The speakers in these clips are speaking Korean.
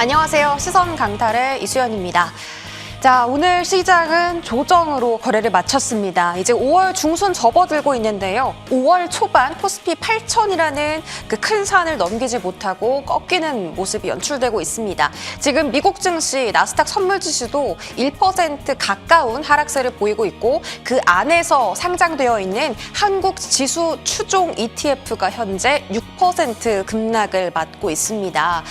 안녕하세요. 시선 강탈의 이수연입니다. 자, 오늘 시장은 조정으로 거래를 마쳤습니다. 이제 5월 중순 접어들고 있는데요. 5월 초반 코스피 8,000이라는 그 큰 산을 넘기지 못하고 꺾이는 모습이 연출되고 있습니다. 지금 미국 증시 나스닥 선물지수도 1% 가까운 하락세를 보이고 있고 그 안에서 상장되어 있는 한국 지수 추종 ETF가 현재 6% 급락을 맞고 있습니다.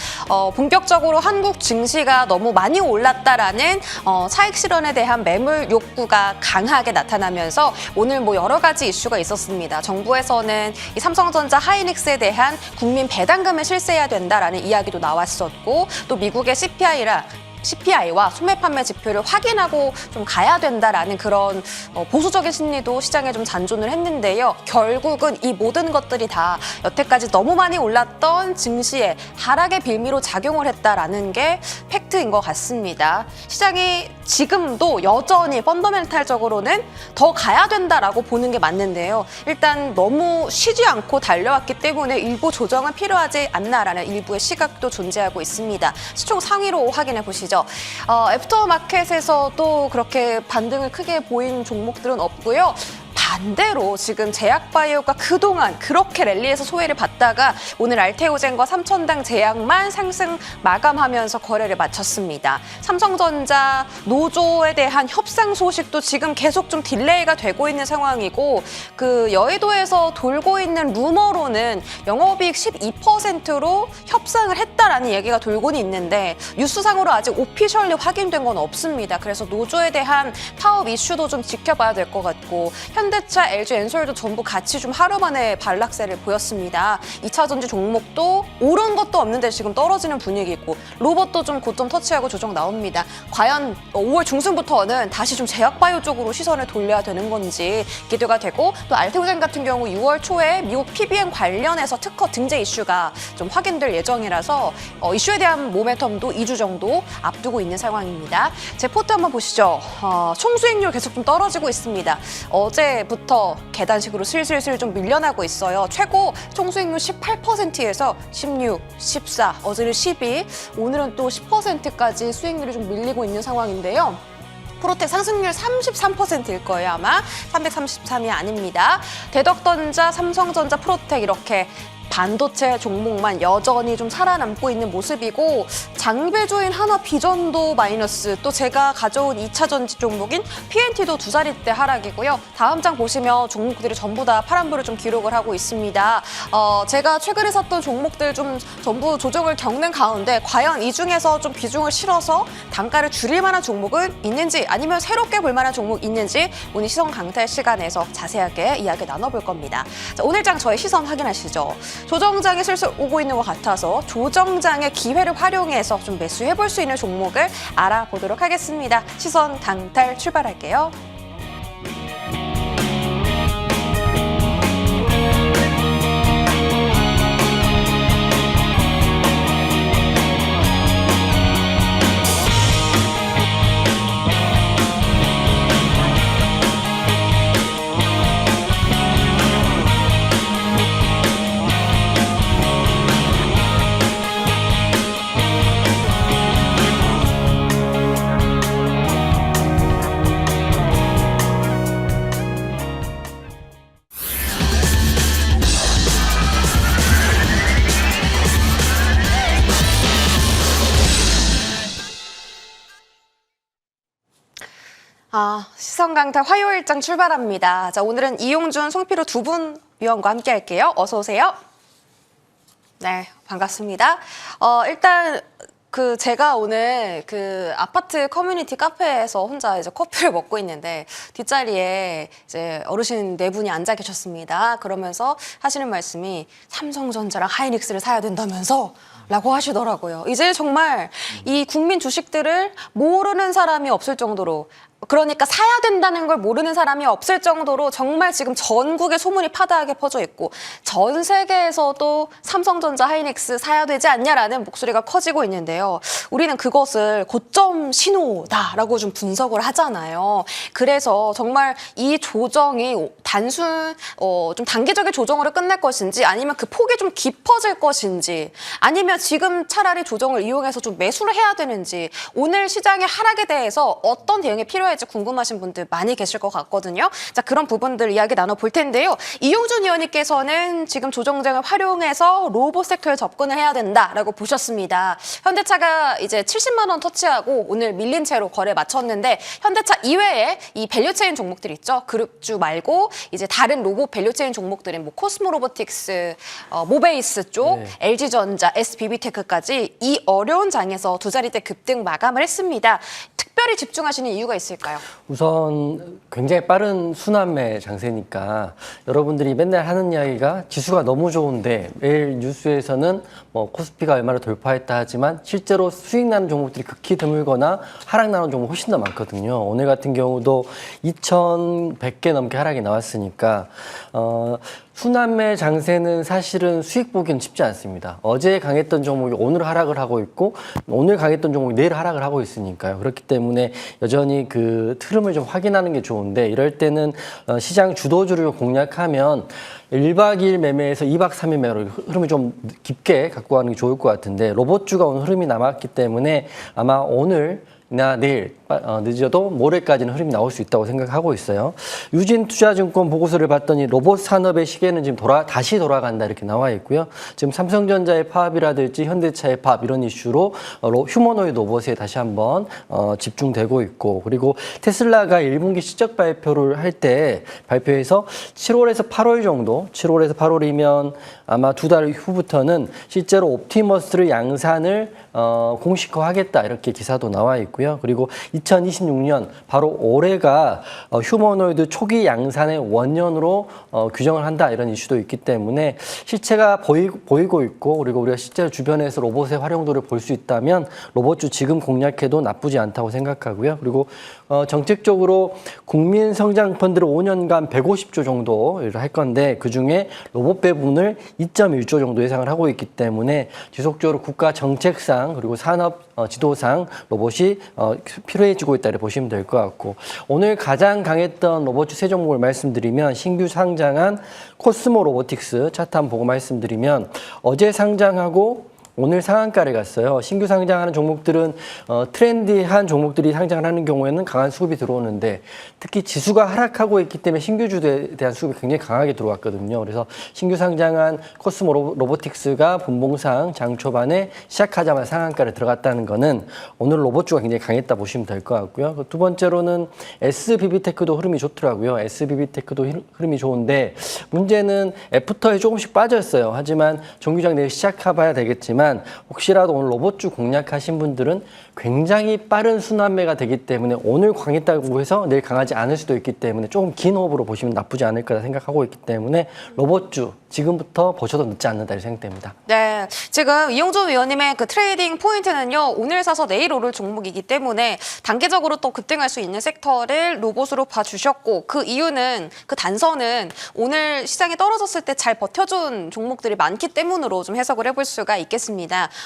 본격적으로 한국 증시가 너무 많이 올랐다라는 차익 실현에 대한 매물 욕구가 강하게 나타나면서 오늘 여러 가지 이슈가 있었습니다. 정부에서는 이 삼성전자 하이닉스에 대한 국민 배당금을 실시해야 된다라는 이야기도 나왔었고 또 미국의 CPI와 소매 판매 지표를 확인하고 좀 가야 된다라는 그런 보수적인 심리도 시장에 좀 잔존을 했는데요. 결국은 이 모든 것들이 다 여태까지 너무 많이 올랐던 증시에 하락의 빌미로 작용을 했다라는 게 팩트인 것 같습니다. 시장이 지금도 여전히 펀더멘탈적으로는 더 가야 된다라고 보는 게 맞는데요. 일단 너무 쉬지 않고 달려왔기 때문에 일부 조정은 필요하지 않나라는 일부의 시각도 존재하고 있습니다. 시총 상위로 확인해 보시죠. 애프터마켓에서도 그렇게 반등을 크게 보인 종목들은 없고요. 반대로 지금 제약바이오가 그동안 그렇게 랠리에서 소외를 받다가 오늘 알테오젠과 삼천당 제약만 상승 마감하면서 거래를 마쳤습니다. 삼성전자 노조에 대한 협상 소식도 지금 계속 좀 딜레이가 되고 있는 상황이고 그 여의도에서 돌고 있는 루머로는 영업이익 12%로 협상을 했다라는 얘기가 돌고는 있는데 뉴스상으로 아직 오피셜리 확인된 건 없습니다. 그래서 노조에 대한 파업 이슈도 좀 지켜봐야 될 것 같고 현대차, LG 엔솔도 전부 같이 좀 하루 만에 반락세를 보였습니다. 2차전지 종목도 오른 것도 없는데 지금 떨어지는 분위기고 로봇도 좀 고점 터치하고 조정 나옵니다. 과연 5월 중순부터는 다시 좀 제약바이오 쪽으로 시선을 돌려야 되는 건지 기대가 되고 또 알테오젠 같은 경우 6월 초에 미국 PBM 관련해서 특허 등재 이슈가 좀 확인될 예정이라서 이슈에 대한 모멘텀도 2주 정도 앞두고 있는 상황입니다. 제 포트 한번 보시죠. 총수익률 계속 좀 떨어지고 있습니다. 어제부터 계단식으로 슬슬 좀 밀려나고 있어요. 최고 총수익률 18%에서 16, 14, 어제는 12, 오늘은 또 10%까지 수익률이 좀 밀리고 있는 상황인데요. 프로텍 상승률 33%일 거예요, 아마. 333이 아닙니다. 대덕전자, 삼성전자, 프로텍 이렇게 반도체 종목만 여전히 좀 살아남고 있는 모습이고 장배주인 하나비전도 마이너스, 또 제가 가져온 2차 전지 종목인 PNT도 두 자릿대 하락이고요. 다음 장 보시면 종목들이 전부 다 파란불을 좀 기록을 하고 있습니다. 제가 최근에 샀던 종목들 좀 전부 조정을 겪는 가운데 과연 이 중에서 좀 비중을 실어서 단가를 줄일 만한 종목은 있는지 아니면 새롭게 볼 만한 종목 있는지 오늘 시선 강탈 시간에서 자세하게 이야기 나눠볼 겁니다. 자, 오늘 장 저희 시선 확인하시죠. 조정장이 슬슬 오고 있는 것 같아서 조정장의 기회를 활용해서 좀 매수해볼 수 있는 종목을 알아보도록 하겠습니다. 시선 강탈 출발할게요. 시선 강탈 화요일장 출발합니다. 자, 오늘은 이용준, 송필호 두 분 위원과 함께 할게요. 어서 오세요. 네, 반갑습니다. 일단 제가 오늘 아파트 커뮤니티 카페에서 혼자 이제 커피를 먹고 있는데 뒷자리에 이제 어르신 네 분이 앉아 계셨습니다. 그러면서 하시는 말씀이 삼성전자랑 하이닉스를 사야 된다면서 라고 하시더라고요. 이제 정말 이 국민 주식들을 모르는 사람이 없을 정도로, 그러니까 사야 된다는 걸 모르는 사람이 없을 정도로 정말 지금 전국에 소문이 파다하게 퍼져 있고 전 세계에서도 삼성전자, 하이닉스 사야 되지 않냐라는 목소리가 커지고 있는데요. 우리는 그것을 고점 신호다라고 좀 분석을 하잖아요. 그래서 정말 이 조정이 단순 좀 단기적인 조정으로 끝날 것인지 아니면 그 폭이 좀 깊어질 것인지 아니면 지금 차라리 조정을 이용해서 좀 매수를 해야 되는지 오늘 시장의 하락에 대해서 어떤 대응이 필요할지 궁금하신 분들 많이 계실 것 같거든요. 자, 그런 부분들 이야기 나눠볼 텐데요. 이용준 의원님께서는 지금 조정장을 활용해서 로봇 섹터에 접근을 해야 된다라고 보셨습니다. 현대차가 이제 70만 원 터치하고 오늘 밀린 채로 거래 마쳤는데 현대차 이외에 이 밸류체인 종목들 있죠. 그룹주 말고 이제 다른 로봇 밸류체인 종목들인 뭐 코스모 로보틱스, 모베이스 쪽, LG전자, SBB테크까지 이 어려운 장에서 두 자리대 급등 마감을 했습니다. 특별히 집중하시는 이유가 있을까요? 우선 굉장히 빠른 순환매 장세니까 여러분들이 맨날 하는 이야기가 지수가 너무 좋은데 매일 뉴스에서는 뭐 코스피가 얼마를 돌파했다 하지만 실제로 수익 나는 종목들이 극히 드물거나 하락 나는 종목 훨씬 더 많거든요. 오늘 같은 경우도 2,100개 넘게 하락이 나왔으니까 순환매 장세는 사실은 수익 보기는 쉽지 않습니다. 어제 강했던 종목이 오늘 하락을 하고 있고 오늘 강했던 종목이 내일 하락을 하고 있으니까요. 그렇기 때문에 여전히 그 흐름을 좀 확인하는 게 좋은데 이럴 때는 시장 주도주를 공략하면 1박 2일 매매에서 2박 3일 매매로 흐름을 좀 깊게 갖고 가는 게 좋을 것 같은데 로봇주가 오늘 흐름이 남았기 때문에 아마 오늘나 내일 늦어도 모레까지는 흐름이 나올 수 있다고 생각하고 있어요. 유진투자증권 보고서를 봤더니 로봇 산업의 시계는 지금 다시 돌아간다 이렇게 나와 있고요. 지금 삼성전자의 파업이라든지 현대차의 파업 이런 이슈로 휴머노이드 로봇에 다시 한번 집중되고 있고 그리고 테슬라가 1분기 실적 발표를 할 때 발표해서 7월에서 8월 정도 7월에서 8월이면 아마 2달 후부터는 실제로 옵티머스를 양산을 공식화하겠다 이렇게 기사도 나와 있고요. 그리고 2026년 바로 올해가 휴머노이드 초기 양산의 원년으로 규정을 한다 이런 이슈도 있기 때문에 실체가 보이고 있고 그리고 우리가 실제로 주변에서 로봇의 활용도를 볼 수 있다면 로봇주 지금 공략해도 나쁘지 않다고 생각하고요. 그리고 정책적으로 국민 성장 펀드를 5년간 150조 정도를 할 건데 그중에 로봇 배분을 2.1조 정도 예상을 하고 있기 때문에 지속적으로 국가 정책상 그리고 산업 지도상 로봇이 필요해지고 있다고 보시면 될 것 같고 오늘 가장 강했던 로봇주 세 종목을 말씀드리면 신규 상장한 코스모 로보틱스 차트 한번 보고 말씀드리면 어제 상장하고 오늘 상한가를 갔어요. 신규 상장하는 종목들은 트렌디한 종목들이 상장을 하는 경우에는 강한 수급이 들어오는데 특히 지수가 하락하고 있기 때문에 신규주에 대한 수급이 굉장히 강하게 들어왔거든요. 그래서 신규 상장한 코스모 로보틱스가 분봉상 장 초반에 시작하자마자 상한가를 들어갔다는 거는 오늘 로봇주가 굉장히 강했다 보시면 될 것 같고요. 두 번째로는 SBB테크도 흐름이 좋더라고요. SBB테크도 흐름이 좋은데 문제는 애프터에 조금씩 빠졌어요. 하지만 정규장 내일 시작해봐야 되겠지만 혹시라도 오늘 로봇주 공략하신 분들은 굉장히 빠른 순환매가 되기 때문에 오늘 강했다고 해서 내일 강하지 않을 수도 있기 때문에 조금 긴 호흡으로 보시면 나쁘지 않을 거라 생각하고 있기 때문에 로봇주 지금부터 보셔도 늦지 않는다 생각됩니다. 네, 지금 이용준 위원님의 그 트레이딩 포인트는요. 오늘 사서 내일 오를 종목이기 때문에 단기적으로 또 급등할 수 있는 섹터를 로봇으로 봐주셨고 그 이유는 그 단서는 오늘 시장이 떨어졌을 때 잘 버텨준 종목들이 많기 때문으로 좀 해석을 해볼 수가 있겠습니다.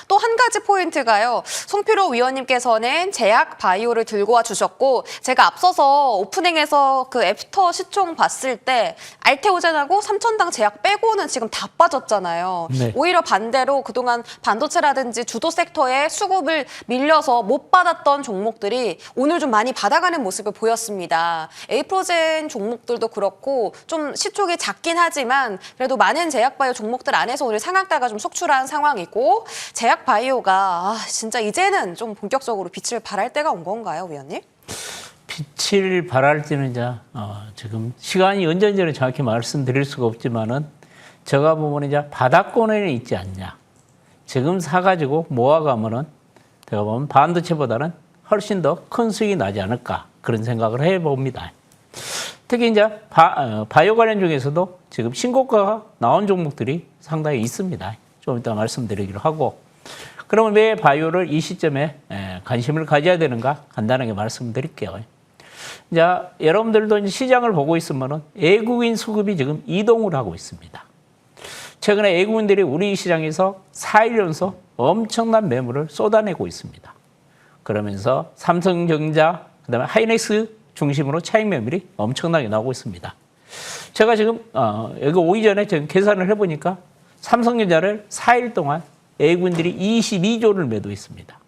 또 한 가지 포인트가요. 송필호 위원님께서는 제약 바이오를 들고 와 주셨고 제가 앞서서 오프닝에서 그 애프터 시총 봤을 때 알테오젠하고 삼천당 제약 빼고는 지금 다 빠졌잖아요. 네. 오히려 반대로 그동안 반도체라든지 주도 섹터에 수급을 밀려서 못 받았던 종목들이 오늘 좀 많이 받아가는 모습을 보였습니다. 에이프로젠 종목들도 그렇고 좀 시총이 작긴 하지만 그래도 많은 제약바이오 종목들 안에서 오늘 상한가가 좀 속출한 상황이고 제약바이오가 진짜 이제는 좀 본격적으로 빛을 발할 때가 온 건가요, 위원님? 빛을 발할 때는 이제 지금 시간이 언제인지는 정확히 말씀드릴 수가 없지만은 제가 보면 이제 바닥권에 있지 않냐. 지금 사가지고 모아가면은 제가 보면 반도체보다는 훨씬 더 큰 수익이 나지 않을까 그런 생각을 해봅니다. 특히 이제 바이오 관련 중에서도 지금 신고가가 나온 종목들이 상당히 있습니다. 좀 이따 말씀드리기로 하고. 그러면 왜 바이오를 이 시점에 관심을 가져야 되는가 간단하게 말씀드릴게요. 이제 여러분들도 이제 시장을 보고 있으면은 외국인 수급이 지금 이동을 하고 있습니다. 최근에 외국인들이 우리 시장에서 4일 연속 엄청난 매물을 쏟아내고 있습니다. 그러면서 삼성전자, 그다음에 하이닉스 중심으로 차익 매물이 엄청나게 나오고 있습니다. 제가 지금 여기 오기 전에 지금 계산을 해보니까 삼성전자를 4일 동안 A군들이 22조를 매도했습니다.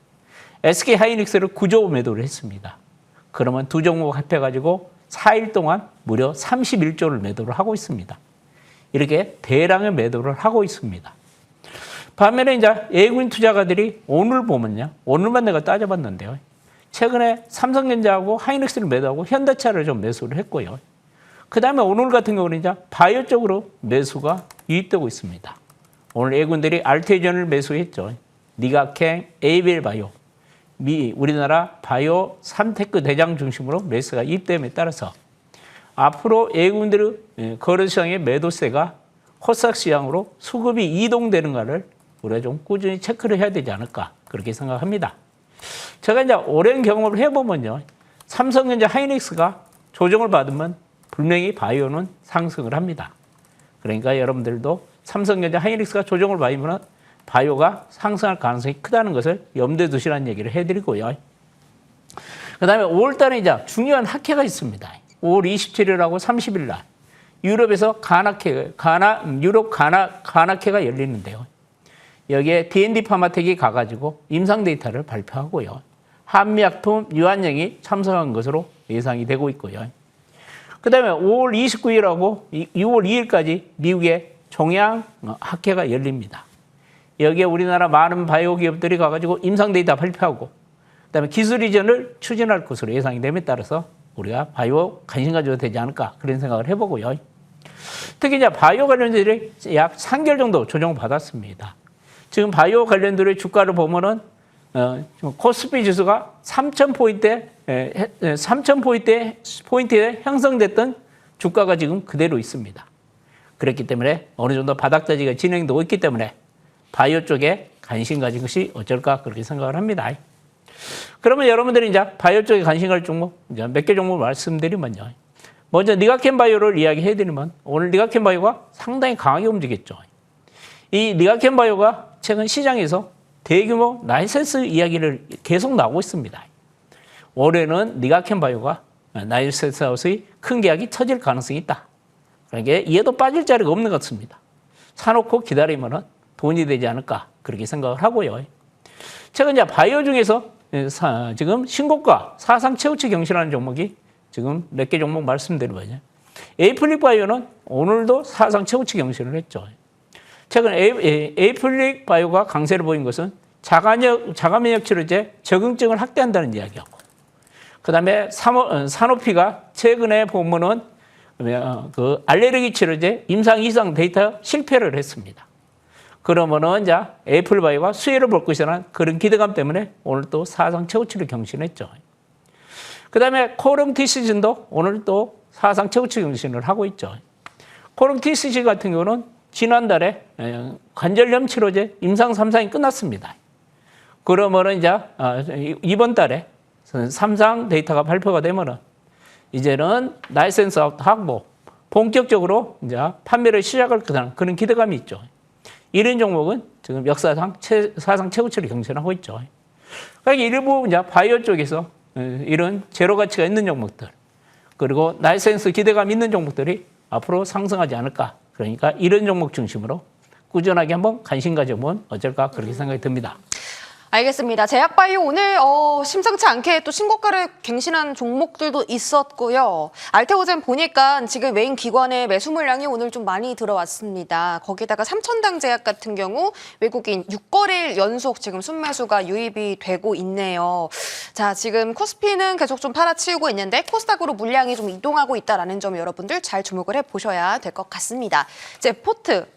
SK 하이닉스를 9조 매도를 했습니다. 그러면 두 종목 합해가지고 4일 동안 무려 31조를 매도를 하고 있습니다. 이렇게 대량의 매도를 하고 있습니다. 반면에 이제 A군 투자가들이 오늘 보면요. 오늘만 내가 따져봤는데요. 최근에 삼성전자하고 하이닉스를 매도하고 현대차를 좀 매수를 했고요. 그 다음에 오늘 같은 경우는 이제 바이오 쪽으로 매수가 유입되고 있습니다. 오늘 A군들이 알테이전을 매수했죠. 니가켄, 에이벨 바이오, 우리나라 바이오 3테크 대장 중심으로 매수가 유입됨에 따라서 앞으로 A군들의 거래시장의 매도세가 코스닥 시장으로 수급이 이동되는가를 우리가 좀 꾸준히 체크를 해야 되지 않을까 그렇게 생각합니다. 제가 이제 오랜 경험을 해보면요. 삼성전자 하이닉스가 조정을 받으면 분명히 바이오는 상승을 합니다. 그러니까 여러분들도 삼성전자 하이닉스가 조정을 받으면 바이오가 상승할 가능성이 크다는 것을 염두에 두시라는 얘기를 해드리고요. 그 다음에 5월 달에 이제 중요한 학회가 있습니다. 5월 27일하고 30일 날 유럽에서 유럽 가나케가 열리는데요. 여기에 D&D 파마텍이 가가지고 임상 데이터를 발표하고요. 한미약품 유한영이 참석한 것으로 예상이 되고 있고요. 그 다음에 5월 29일하고 6월 2일까지 미국의 종양 학회가 열립니다. 여기에 우리나라 많은 바이오 기업들이 가가지고 임상 데이터 발표하고 그다음에 기술 이전을 추진할 것으로 예상이 됨에 따라서 우리가 바이오 관심 가져도 되지 않을까 그런 생각을 해보고요. 특히 이제 바이오 관련들이 약 3개월 정도 조정을 받았습니다. 지금 바이오 관련들의 주가를 보면은 코스피 지수가 3,000포인트에 형성됐던 주가가 지금 그대로 있습니다. 그렇기 때문에 어느 정도 바닥짜기가 진행되고 있기 때문에 바이오 쪽에 관심 가진 것이 어쩔까 그렇게 생각을 합니다. 그러면 여러분들이 이제 바이오 쪽에 관심 갈 종목 이제 몇 개 종목 말씀드리면요. 먼저 니가켄 바이오를 이야기해드리면 오늘 니가켄 바이오가 상당히 강하게 움직였죠. 이 니가켄 바이오가 최근 시장에서 대규모 라이센스 이야기를 계속 나오고 있습니다. 올해는 니가켄 바이오가 라이센스 하우스의 큰 계약이 터질 가능성이 있다. 그러니까 얘도 빠질 자리가 없는 것 같습니다. 사놓고 기다리면 돈이 되지 않을까 그렇게 생각을 하고요. 제가 이제 바이오 중에서 지금 신고가 사상 최고치 경신하는 종목이 지금 몇 개 종목 말씀드려봐요. 에이플릭 바이오는 오늘도 사상 최고치 경신을 했죠. 최근 에이플릭 바이오가 강세를 보인 것은 자가면역 치료제 적응증을 확대한다는 이야기하고, 그 다음에 사노피가 최근에 보면은 그 알레르기 치료제 임상 이상 데이터 실패를 했습니다. 그러면은 이제 애플 바이오가 수혜를 볼 것이라는 그런 기대감 때문에 오늘 또 사상 최고치를 경신했죠. 그 다음에 코럼 TCG도 오늘 또 사상 최고치 경신을 하고 있죠. 코럼 TCG 같은 경우는 지난달에 관절염 치료제 임상 3상이 끝났습니다. 그러면은 이제 이번 달에 3상 데이터가 발표가 되면은 이제는 라이센스 하고 본격적으로 이제 판매를 시작할 거라는 그런 기대감이 있죠. 이런 종목은 지금 역사상 사상 최고치를 경신하고 있죠. 그러니까 일부 이제 바이오 쪽에서 이런 제로 가치가 있는 종목들 그리고 라이센스 기대감 있는 종목들이 앞으로 상승하지 않을까. 그러니까 이런 종목 중심으로 꾸준하게 한번 관심 가져보면 어쩔까 그렇게 생각이 듭니다. 알겠습니다. 제약바이오 오늘 심상치 않게 또 신고가를 갱신한 종목들도 있었고요. 알테오젠 보니까 지금 메인 기관의 매수 물량이 오늘 좀 많이 들어왔습니다. 거기다가 삼천당 제약 같은 경우 외국인 6거래일 연속 지금 순매수가 유입이 되고 있네요. 자, 지금 코스피는 계속 좀 팔아치우고 있는데 코스닥으로 물량이 좀 이동하고 있다는 점 여러분들 잘 주목을 해보셔야 될 것 같습니다. 이제 포트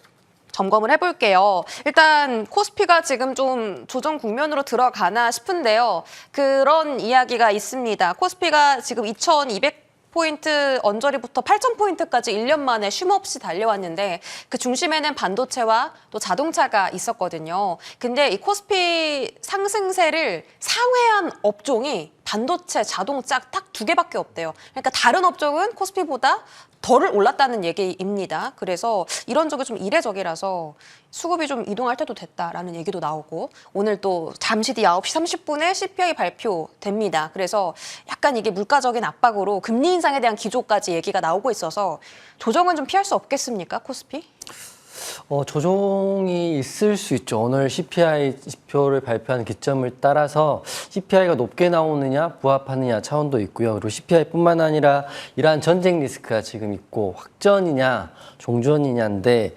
점검을 해볼게요. 일단 코스피가 지금 좀 조정 국면으로 들어가나 싶은데요. 그런 이야기가 있습니다. 코스피가 지금 2200포인트 언저리부터 8000포인트까지 1년 만에 쉼 없이 달려왔는데 그 중심에는 반도체와 또 자동차가 있었거든요. 근데 이 코스피 상승세를 상회한 업종이 반도체, 자동차 딱 2개밖에 없대요. 그러니까 다른 업종은 코스피보다 덜 올랐다는 얘기입니다. 그래서 이런 적이 좀 이례적이라서 수급이 좀 이동할 때도 됐다라는 얘기도 나오고 오늘 또 잠시 뒤 9시 30분에 CPI 발표됩니다. 그래서 약간 이게 물가적인 압박으로 금리 인상에 대한 기조까지 얘기가 나오고 있어서 조정은 좀 피할 수 없겠습니까, 코스피? 조정이 있을 수 있죠. 오늘 CPI 지표를 발표하는 기점을 따라서 CPI가 높게 나오느냐, 부합하느냐 차원도 있고요. 그리고 CPI뿐만 아니라 이러한 전쟁 리스크가 지금 있고 확전이냐, 종전이냐인데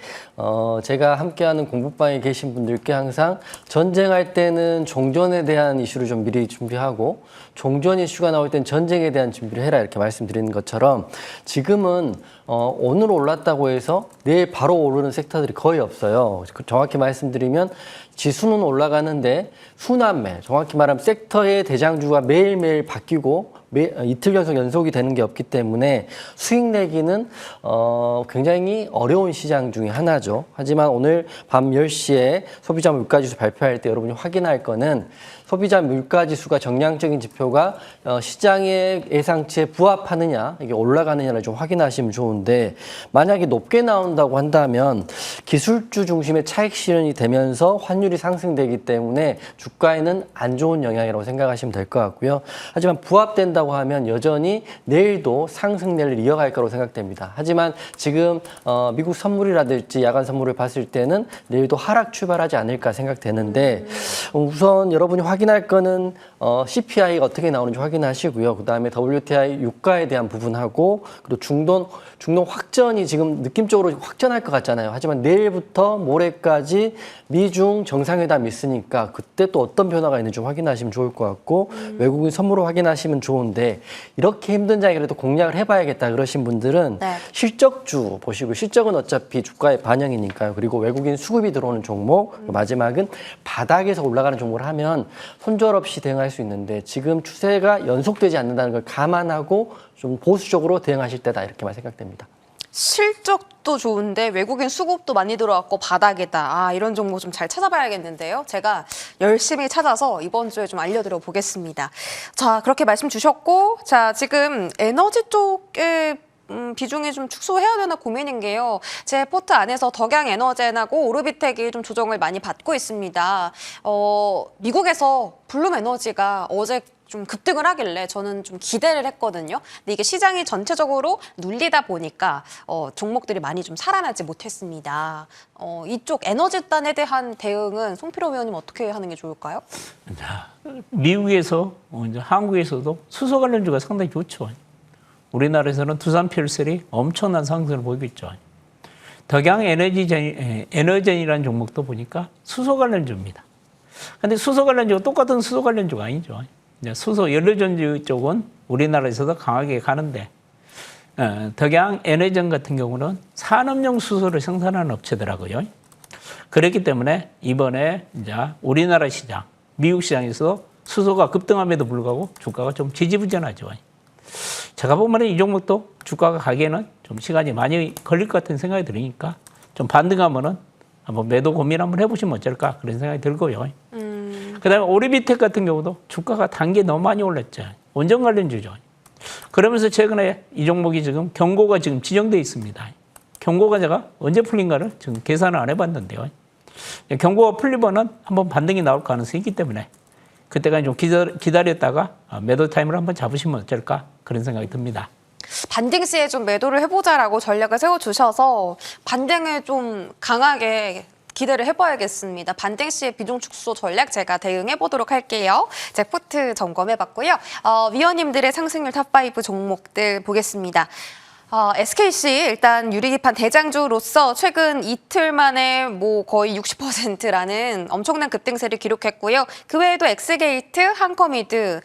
제가 함께하는 공부방에 계신 분들께 항상 전쟁할 때는 종전에 대한 이슈를 좀 미리 준비하고 종전 이슈가 나올 땐 전쟁에 대한 준비를 해라 이렇게 말씀드리는 것처럼 지금은 오늘 올랐다고 해서 내일 바로 오르는 섹터들이 거의 없어요. 정확히 말씀드리면 지수는 올라가는데 순환매, 정확히 말하면 섹터의 대장주가 매일매일 바뀌고 이틀 연속이 되는 게 없기 때문에 수익 내기는 굉장히 어려운 시장 중에 하나죠. 하지만 오늘 밤 10시에 소비자 물가지수 발표할 때 여러분이 확인할 거는 소비자 물가지수가 정량적인 지표가 시장의 예상치에 부합하느냐, 이게 올라가느냐를 좀 확인하시면 좋은데 만약에 높게 나온다고 한다면 기술주 중심의 차익 실현이 되면서 환율이 상승되기 때문에 주가에는 안 좋은 영향이라고 생각하시면 될 것 같고요. 하지만 부합된다고 하면 여전히 내일도 상승 랠리를 이어갈 거라고 생각됩니다. 하지만 지금 미국 선물이라든지 야간 선물을 봤을 때는 내일도 하락 출발하지 않을까 생각되는데 우선 여러분이 확인할 거는 CPI가 어떻게 나오는지 확인하시고요. 그다음에 WTI 유가에 대한 부분하고 그리고 중동 확전이 지금 느낌적으로 확전할 것 같잖아요. 하지만 내일부터 모레까지 미중 정상회담이 있으니까 그때 또 어떤 변화가 있는지 좀 확인하시면 좋을 것 같고 외국인 선물을 확인하시면 좋은데 이렇게 힘든 장이라도 공략을 해봐야겠다 그러신 분들은 네. 실적주 보시고 실적은 어차피 주가의 반영이니까요. 그리고 외국인 수급이 들어오는 종목 마지막은 바닥에서 올라가는 종목을 하면 손절없이 대응할 수 있는데 지금 추세가 연속되지 않는다는 걸 감안하고 좀 보수적으로 대응하실 때다 이렇게만 생각됩니다. 실적도 좋은데 외국인 수급도 많이 들어왔고 바닥이다. 이런 종목 좀 잘 찾아봐야겠는데요. 제가 열심히 찾아서 이번 주에 좀 알려드려 보겠습니다. 자, 그렇게 말씀 주셨고, 자, 지금 에너지 쪽에 비중이 좀 축소해야 되나 고민인 게요. 제 포트 안에서 덕양에너젠하고 오르비텍이 좀 조정을 많이 받고 있습니다. 미국에서 블룸에너지가 어제 좀 급등을 하길래 저는 좀 기대를 했거든요. 근데 이게 시장이 전체적으로 눌리다 보니까 종목들이 많이 좀 살아나지 못했습니다. 이쪽 에너지단에 대한 대응은 송필호 위원님 어떻게 하는 게 좋을까요? 자, 미국에서 이제 한국에서도 수소 관련주가 상당히 좋죠. 우리나라에서는 두산필셀이 엄청난 상승을 보이고 있죠. 덕양에너젠이라는 종목도 보니까 수소 관련주입니다. 근데 수소 관련주가 똑같은 수소 관련주가 아니죠. 이제 수소 연료전지 쪽은 우리나라에서도 강하게 가는데 덕양에너젠 같은 경우는 산업용 수소를 생산하는 업체더라고요. 그렇기 때문에 이번에 이제 우리나라 시장, 미국 시장에서 수소가 급등함에도 불구하고 주가가 좀 지지부진하죠. 제가 보면 이 종목도 주가가 가기에는 좀 시간이 많이 걸릴 것 같은 생각이 들으니까 좀 반등하면은 한번 매도 고민 한번 해보시면 어쩔까 그런 생각이 들고요. 그다음에 오리비텍 같은 경우도 주가가 단계 너무 많이 올랐죠. 원전 관련주죠. 그러면서 최근에 이 종목이 지금 경고가 지금 지정돼 있습니다. 경고가 제가 언제 풀린가를 지금 계산을 안 해봤는데요. 경고가 풀리면은 한번 반등이 나올 가능성이 있기 때문에 그때까지 좀 기다렸다가 매도 타임을 한번 잡으시면 어쩔까 그런 생각이 듭니다. 반등 시에 좀 매도를 해보자라고 전략을 세워주셔서 반등을 좀 강하게 기대를 해봐야겠습니다. 반등 시의 비중 축소 전략 제가 대응해 보도록 할게요. 제 포트 점검해봤고요. 위원님들의 상승률 탑5 종목들 보겠습니다. SKC 일단 유리기판 대장주로서 최근 이틀 만에 뭐 거의 60%라는 엄청난 급등세를 기록했고요. 그 외에도 엑스게이트, 한커미드,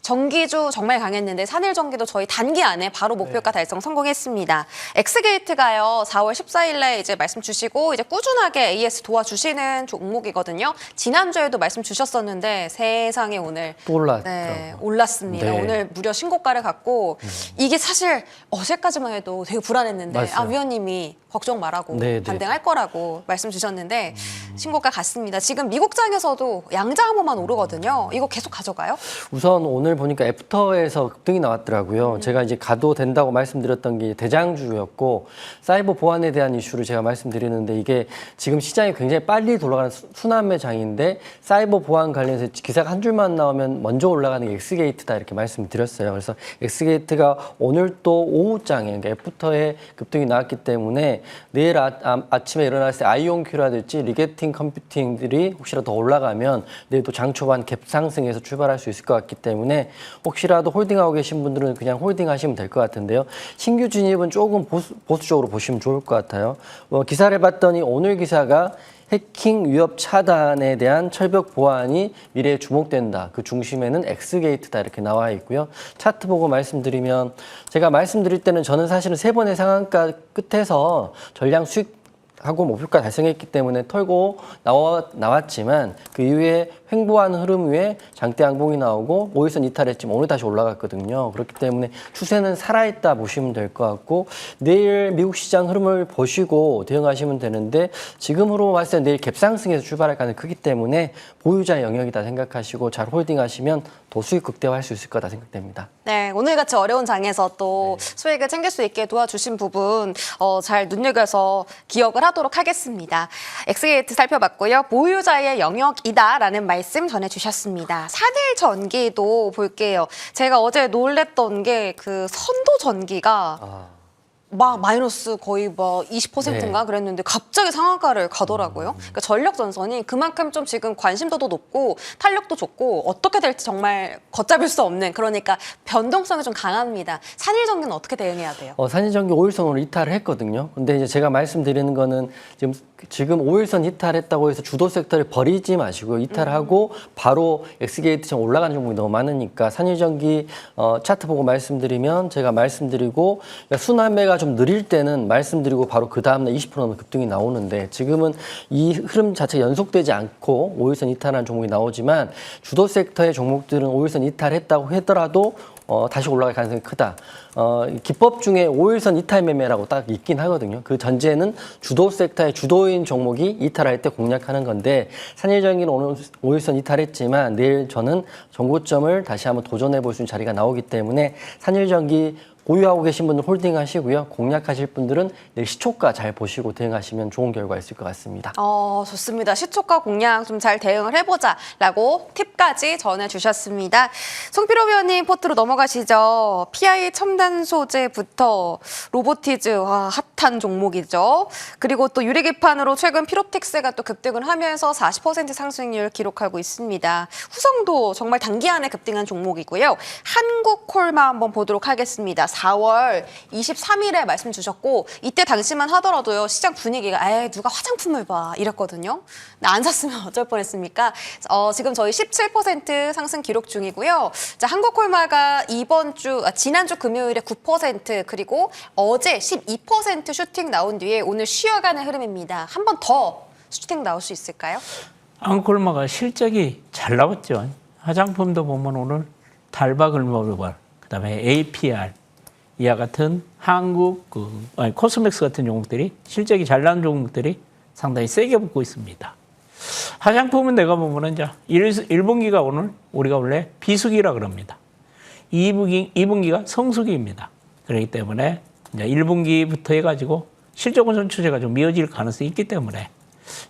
전기주 정말 강했는데 산일전기도 저희 단기 안에 바로 목표가 달성 성공했습니다. 엑스게이트가요 4월 14일에 이제 말씀 주시고 이제 꾸준하게 AS 도와주시는 종목이거든요. 지난주에도 말씀 주셨었는데 세상에 오늘 또 올랐죠. 네, 올랐습니다. 네. 오늘 무려 신고가를 갖고 이게 사실 어제까지만 해도 되게 불안했는데 맞아요. 위원님이 걱정 말라고 네, 반등할 거라고 말씀 주셨는데 신고가 같습니다. 지금 미국장에서도 양장 한 번만 오르거든요. 이거 계속 가져가요? 우선 오늘 오늘 보니까 애프터에서 급등이 나왔더라고요. 제가 이제 가도 된다고 말씀드렸던 게 대장주였고 사이버 보안에 대한 이슈를 제가 말씀드리는데 이게 지금 시장이 굉장히 빨리 돌아가는 순환매 장인데 사이버 보안 관련해서 기사가 한 줄만 나오면 먼저 올라가는 게 엑스게이트다 이렇게 말씀드렸어요. 그래서 엑스게이트가 오늘 또 오후장에 그러니까 애프터에 급등이 나왔기 때문에 내일 아침에 일어났을 때 아이온큐라든지 리게팅 컴퓨팅들이 혹시라도 더 올라가면 내일 또 장 초반 갭 상승에서 출발할 수 있을 것 같기 때문에 혹시라도 홀딩하고 계신 분들은 그냥 홀딩하시면 될 것 같은데요. 신규 진입은 조금 보수적으로 보시면 좋을 것 같아요. 기사를 봤더니 오늘 기사가 해킹 위협 차단에 대한 철벽 보안이 미래에 주목된다. 그 중심에는 엑스게이트다 이렇게 나와 있고요. 차트 보고 말씀드리면 제가 말씀드릴 때는 저는 사실은 3번의 상한가 끝에서 전량 수익하고 목표가 달성했기 때문에 털고 나왔지만 그 이후에 횡보하는 흐름 위에 장대 양봉이 나오고 5일선 이탈했지만 오늘 다시 올라갔거든요. 그렇기 때문에 추세는 살아있다 보시면 될 것 같고 내일 미국 시장 흐름을 보시고 대응하시면 되는데 지금으로 봤을 때 내일 갭상승에서 출발할 가능성이 크기 때문에 보유자 영역이다 생각하시고 잘 홀딩하시면 더 수익 극대화할 수 있을 거다 생각됩니다. 네, 오늘같이 어려운 장에서 또 수익을 챙길 수 있게 도와주신 부분 잘 눈여겨서 기억을 하도록 하겠습니다. 엑스게이트 살펴봤고요. 보유자의 영역이다라는 말씀 전해주셨습니다. 산일전기도 볼게요. 제가 어제 놀랬던 게 그 선도전기가 마이너스 거의 20%인가 네. 그랬는데 갑자기 상한가를 가더라고요. 그러니까 전력 전선이 그만큼 좀 지금 관심도도 높고 탄력도 좋고 어떻게 될지 정말 걷잡을 수 없는 그러니까 변동성이 좀 강합니다. 산일전기는 어떻게 대응해야 돼요? 산일전기 5일선으로 이탈을 했거든요. 근데 이제 제가 말씀드리는 거는 지금 5일선 이탈했다고 해서 주도 섹터를 버리지 마시고 이탈하고 바로 엑스게이트처럼 올라가는 종목이 너무 많으니까 산일전기 차트 보고 말씀드리면 제가 말씀드리고 순환매가 좀 느릴 때는 말씀드리고 바로 그 다음날 20%는 급등이 나오는데 지금은 이 흐름 자체가 연속되지 않고 5일선 이탈하는 종목이 나오지만 주도 섹터의 종목들은 5일선 이탈했다고 하더라도 다시 올라갈 가능성이 크다. 기법 중에 5일선 이탈 매매라고 딱 있긴 하거든요. 그 전제는 주도 섹터의 주도인 종목이 이탈할 때 공략하는 건데 산일전기는 오늘 5일선 이탈했지만 내일 저는 정고점을 다시 한번 도전해 볼 수 있는 자리가 나오기 때문에 산일전기 보유하고 계신 분들 홀딩 하시고요. 공략하실 분들은 내일 시초가 잘 보시고 대응하시면 좋은 결과 있을 것 같습니다. 좋습니다. 시초가 공략 좀 잘 대응을 해보자라고 팁까지 전해주셨습니다. 송필호 위원님 포트로 넘어가시죠. PI 첨단 소재부터 로보티즈 핫한 종목이죠. 그리고 또 유리기판으로 최근 피로텍스가 또 급등을 하면서 40% 상승률 기록하고 있습니다. 후성도 정말 단기 안에 급등한 종목이고요. 한국콜마 한번 보도록 하겠습니다. 4월 23일에 말씀 주셨고 이때 당시만 하더라도요. 시장 분위기가 에이 누가 화장품을 봐 이랬거든요. 안 샀으면 어쩔 뻔했습니까? 지금 저희 17% 상승 기록 중이고요. 자, 한국콜마가 지난주 금요일에 9% 그리고 어제 12% 슈팅 나온 뒤에 오늘 쉬어가는 흐름입니다. 한 번 더 슈팅 나올 수 있을까요? 한국콜마가 실적이 잘 나왔죠. 화장품도 보면 오늘 달바글모르발, 그다음에 APR 이와 같은 코스맥스 같은 종목들이 실적이 잘 나온 종목들이 상당히 세게 붙고 있습니다. 화장품은 내가 보면은 이제 1분기가 오늘 우리가 원래 비수기라 그럽니다. 2분기가 성수기입니다. 그렇기 때문에 이제 1분기부터 해가지고 실적운선 추세가 좀 이어질 가능성이 있기 때문에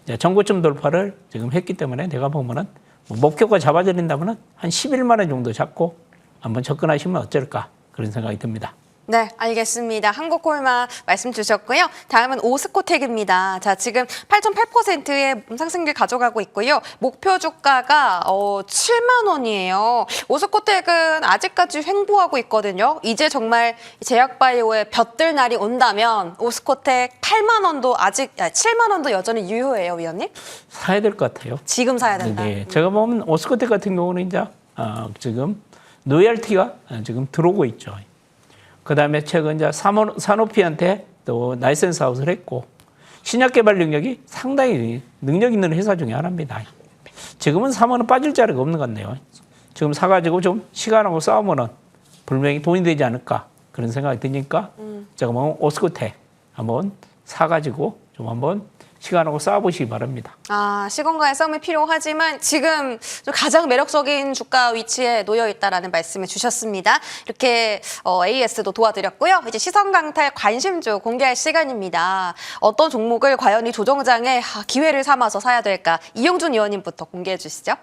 이제 정고점 돌파를 지금 했기 때문에 내가 보면은 목표가 잡아드린다면은 한 11만 원 정도 잡고 한번 접근하시면 어쩔까 그런 생각이 듭니다. 네, 알겠습니다. 한국콜마 말씀 주셨고요. 다음은 오스코텍입니다. 자, 지금 8.8%의 상승률 가져가고 있고요. 목표 주가가 7만 원이에요. 오스코텍은 아직까지 횡보하고 있거든요. 이제 정말 제약바이오의 볕들 날이 온다면 오스코텍 8만 원도 7만 원도 여전히 유효해요, 위원님? 사야 될 것 같아요. 지금 사야 된다. 네, 제가 보면 오스코텍 같은 경우는 이제 지금 로열티가 지금 들어오고 있죠. 그다음에 최근 이제 사노피한테 또 라이센스 아웃을 했고 신약 개발 능력이 상당히 능력 있는 회사 중에 하나입니다. 지금은 사면은 빠질 자리가 없는 것 같네요. 지금 사가지고 좀 시간하고 싸우면은 분명히 돈이 되지 않을까 그런 생각이 드니까 제가 뭐 오스코텍 한번 사가지고 좀 한번 시간하고 싸워보시기 바랍니다. 시간과의 싸움이 필요하지만 지금 좀 가장 매력적인 주가 위치에 놓여 있다라는 말씀을 주셨습니다. 이렇게 AS도 도와드렸고요. 이제 시선 강탈 관심주 공개할 시간입니다. 어떤 종목을 과연 이 조정장에 기회를 삼아서 사야 될까? 이용준 의원님부터 공개해 주시죠.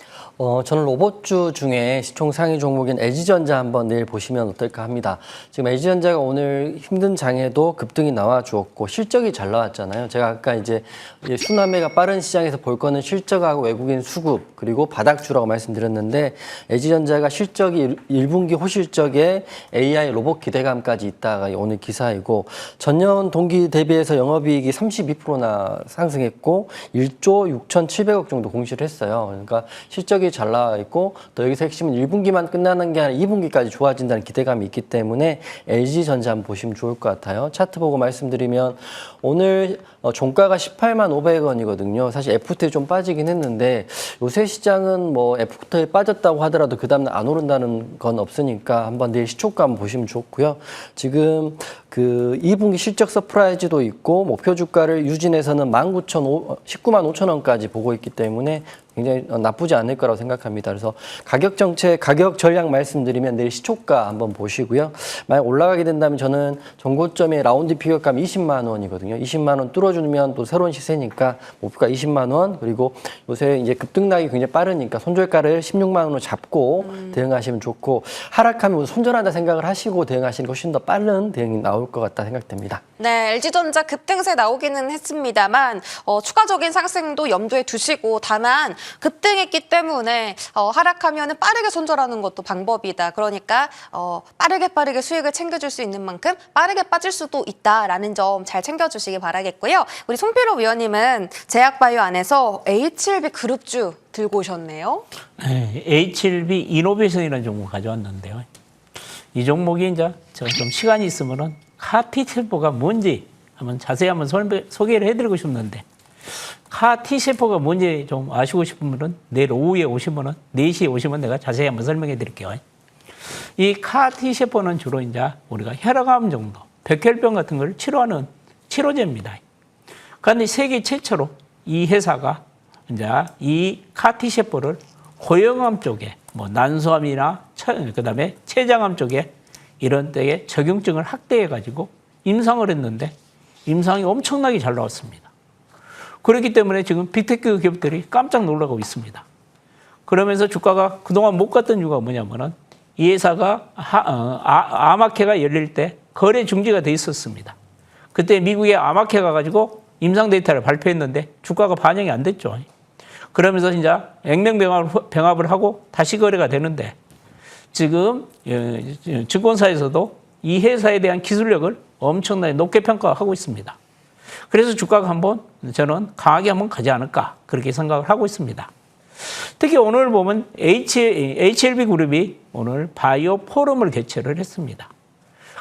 저는 로봇주 중에 시총 상위 종목인 LG전자 한번 내일 보시면 어떨까 합니다. 지금 LG전자가 오늘 힘든 장에도 급등이 나와 주었고 실적이 잘 나왔잖아요. 제가 아까 이제 순환매가 빠른 시장에서 볼 거는 실적하고 외국인 수급 그리고 바닥주라고 말씀드렸는데 LG전자가 실적이 1분기 호실적에 AI 로봇 기대감까지 있다가 오늘 기사이고 전년 동기 대비해서 영업이익이 32%나 상승했고 1조 6,700억 정도 공시를 했어요. 그러니까 실적이 잘 나와 있고 또 여기서 핵심은 1분기만 끝나는 게 아니라 2분기까지 좋아진다는 기대감이 있기 때문에 LG전자 한번 보시면 좋을 것 같아요. 차트 보고 말씀드리면 오늘 종가가 18만 500원이거든요. 사실 FT에 좀 빠지긴 했는데 요새 시장은 뭐 FT에 빠졌다고 하더라도 그 다음날 안 오른다는 건 없으니까 한번 내일 시초가 한번 보시면 좋고요. 지금 그 2분기 실적 서프라이즈도 있고 목표 주가를 유진해서는 19만 5천 원까지 보고 있기 때문에 굉장히 나쁘지 않을 거라고 생각합니다. 그래서 가격 정책, 가격 전략 말씀드리면 내일 시초가 한번 보시고요. 만약 올라가게 된다면 저는 전고점의 라운드 피격감 20만 원이거든요. 20만 원 뚫어주면 또 새로운 시세니까 목표가 20만 원 그리고 요새 이제 급등락이 굉장히 빠르니까 손절가를 16만 원으로 잡고 대응하시면 좋고 하락하면 손절한다 생각을 하시고 대응하시는 게 훨씬 더 빠른 대응이 나올 것 같다 생각됩니다. 네, LG전자 급등세 나오기는 했습니다만 추가적인 상승도 염두에 두시고 다만 급등했기 때문에 하락하면 빠르게 손절하는 것도 방법이다. 그러니까 빠르게 수익을 챙겨줄 수 있는 만큼 빠르게 빠질 수도 있다라는 점 잘 챙겨주시기 바라겠고요. 우리 송필호 위원님은 제약바이오 안에서 H1B 그룹주 들고 오셨네요. 네, H1B 이노베이션이라는 종목 가져왔는데요. 이 종목이 이제 좀 시간이 있으면은 카티세포가 뭔지 한번 자세히 한번 소개를 해드리고 싶는데 카티세포가 뭔지 좀 아시고 싶은 분은 내일 오후에 오시면은 4시에 오시면 내가 자세히 한번 설명해 드릴게요. 이 카티세포는 주로 이제 우리가 혈압암 정도, 백혈병 같은 걸 치료하는 치료제입니다. 그런데 세계 최초로 이 회사가 이제 이 카티세포를 고형암 쪽에 뭐 난소암이나 그다음에 췌장암 쪽에 이런 때에 적용증을 확대해 가지고 임상을 했는데 임상이 엄청나게 잘 나왔습니다. 그렇기 때문에 지금 빅테크 기업들이 깜짝 놀라고 있습니다. 그러면서 주가가 그동안 못 갔던 이유가 뭐냐면은 이 회사가 암학회가 열릴 때 거래 중지가 돼 있었습니다. 그때 미국의 암학회 가가지고 임상 데이터를 발표했는데 주가가 반영이 안 됐죠. 그러면서 이제 액면병합을 하고 다시 거래가 되는데 지금 증권사에서도 이 회사에 대한 기술력을 엄청나게 높게 평가하고 있습니다. 그래서 주가가 한번 저는 강하게 한번 가지 않을까 그렇게 생각을 하고 있습니다. 특히 오늘 보면 HLB 그룹이 오늘 바이오 포럼을 개최를 했습니다.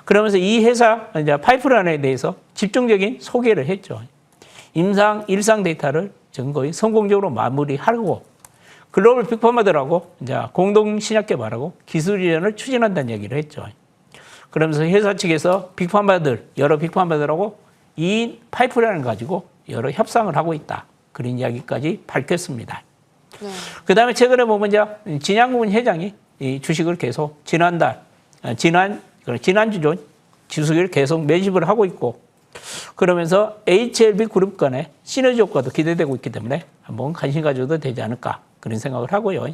그러면서 이 회사 이제 파이프라인에 대해서 집중적인 소개를 했죠. 일상 데이터를 지금 거의 성공적으로 마무리하고 글로벌 빅파마들하고 이제 공동 신약 개발하고 기술 이전을 추진한다는 얘기를 했죠. 그러면서 회사 측에서 여러 빅파마들하고 이 파이프라인을 가지고 여러 협상을 하고 있다. 그런 이야기까지 밝혔습니다. 네. 그 다음에 최근에 보면 이제 진양군 회장이 이 주식을 계속 지난주죠. 주식을 계속 매집을 하고 있고 그러면서 HLB 그룹 간의 시너지 효과도 기대되고 있기 때문에 한번 관심 가져도 되지 않을까 그런 생각을 하고요.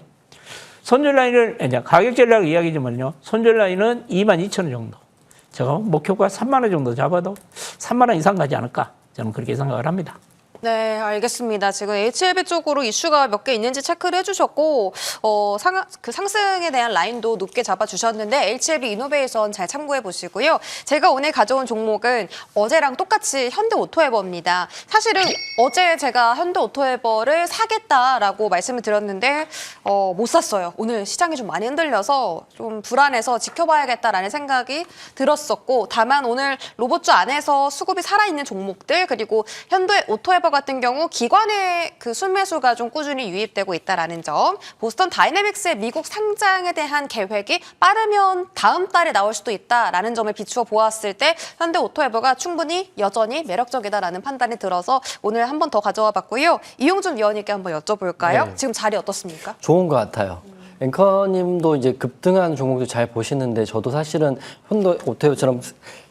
손절 라인을 이제 가격 전략 이야기지만요. 손절 라인은 22,000원 정도. 제가 목표가 3만 원 정도 잡아도 3만 원 이상 가지 않을까 저는 그렇게 생각을 합니다. 네, 알겠습니다. 지금 HLB 쪽으로 이슈가 몇 개 있는지 체크를 해주셨고 상승에 대한 라인도 높게 잡아주셨는데 HLB 이노베이션 잘 참고해 보시고요. 제가 오늘 가져온 종목은 어제랑 똑같이 현대오토에버입니다. 사실은 어제 제가 현대오토에버를 사겠다라고 말씀을 드렸는데 못 샀어요. 오늘 시장이 좀 많이 흔들려서 좀 불안해서 지켜봐야겠다라는 생각이 들었었고 다만 오늘 로봇주 안에서 수급이 살아있는 종목들 그리고 현대오토에버 같은 경우 기관의 그 순매수가 좀 꾸준히 유입되고 있다라는 점, 보스턴 다이내믹스의 미국 상장에 대한 계획이 빠르면 다음 달에 나올 수도 있다라는 점을 비추어 보았을 때 현대 오토에버가 충분히 여전히 매력적이다라는 판단이 들어서 오늘 한 번 더 가져와 봤고요. 이용준 위원님께 한번 여쭤볼까요? 네. 지금 자리 어떻습니까? 좋은 것 같아요. 앵커님도 이제 급등한 종목도 잘 보시는데 저도 사실은 현대 오토에버처럼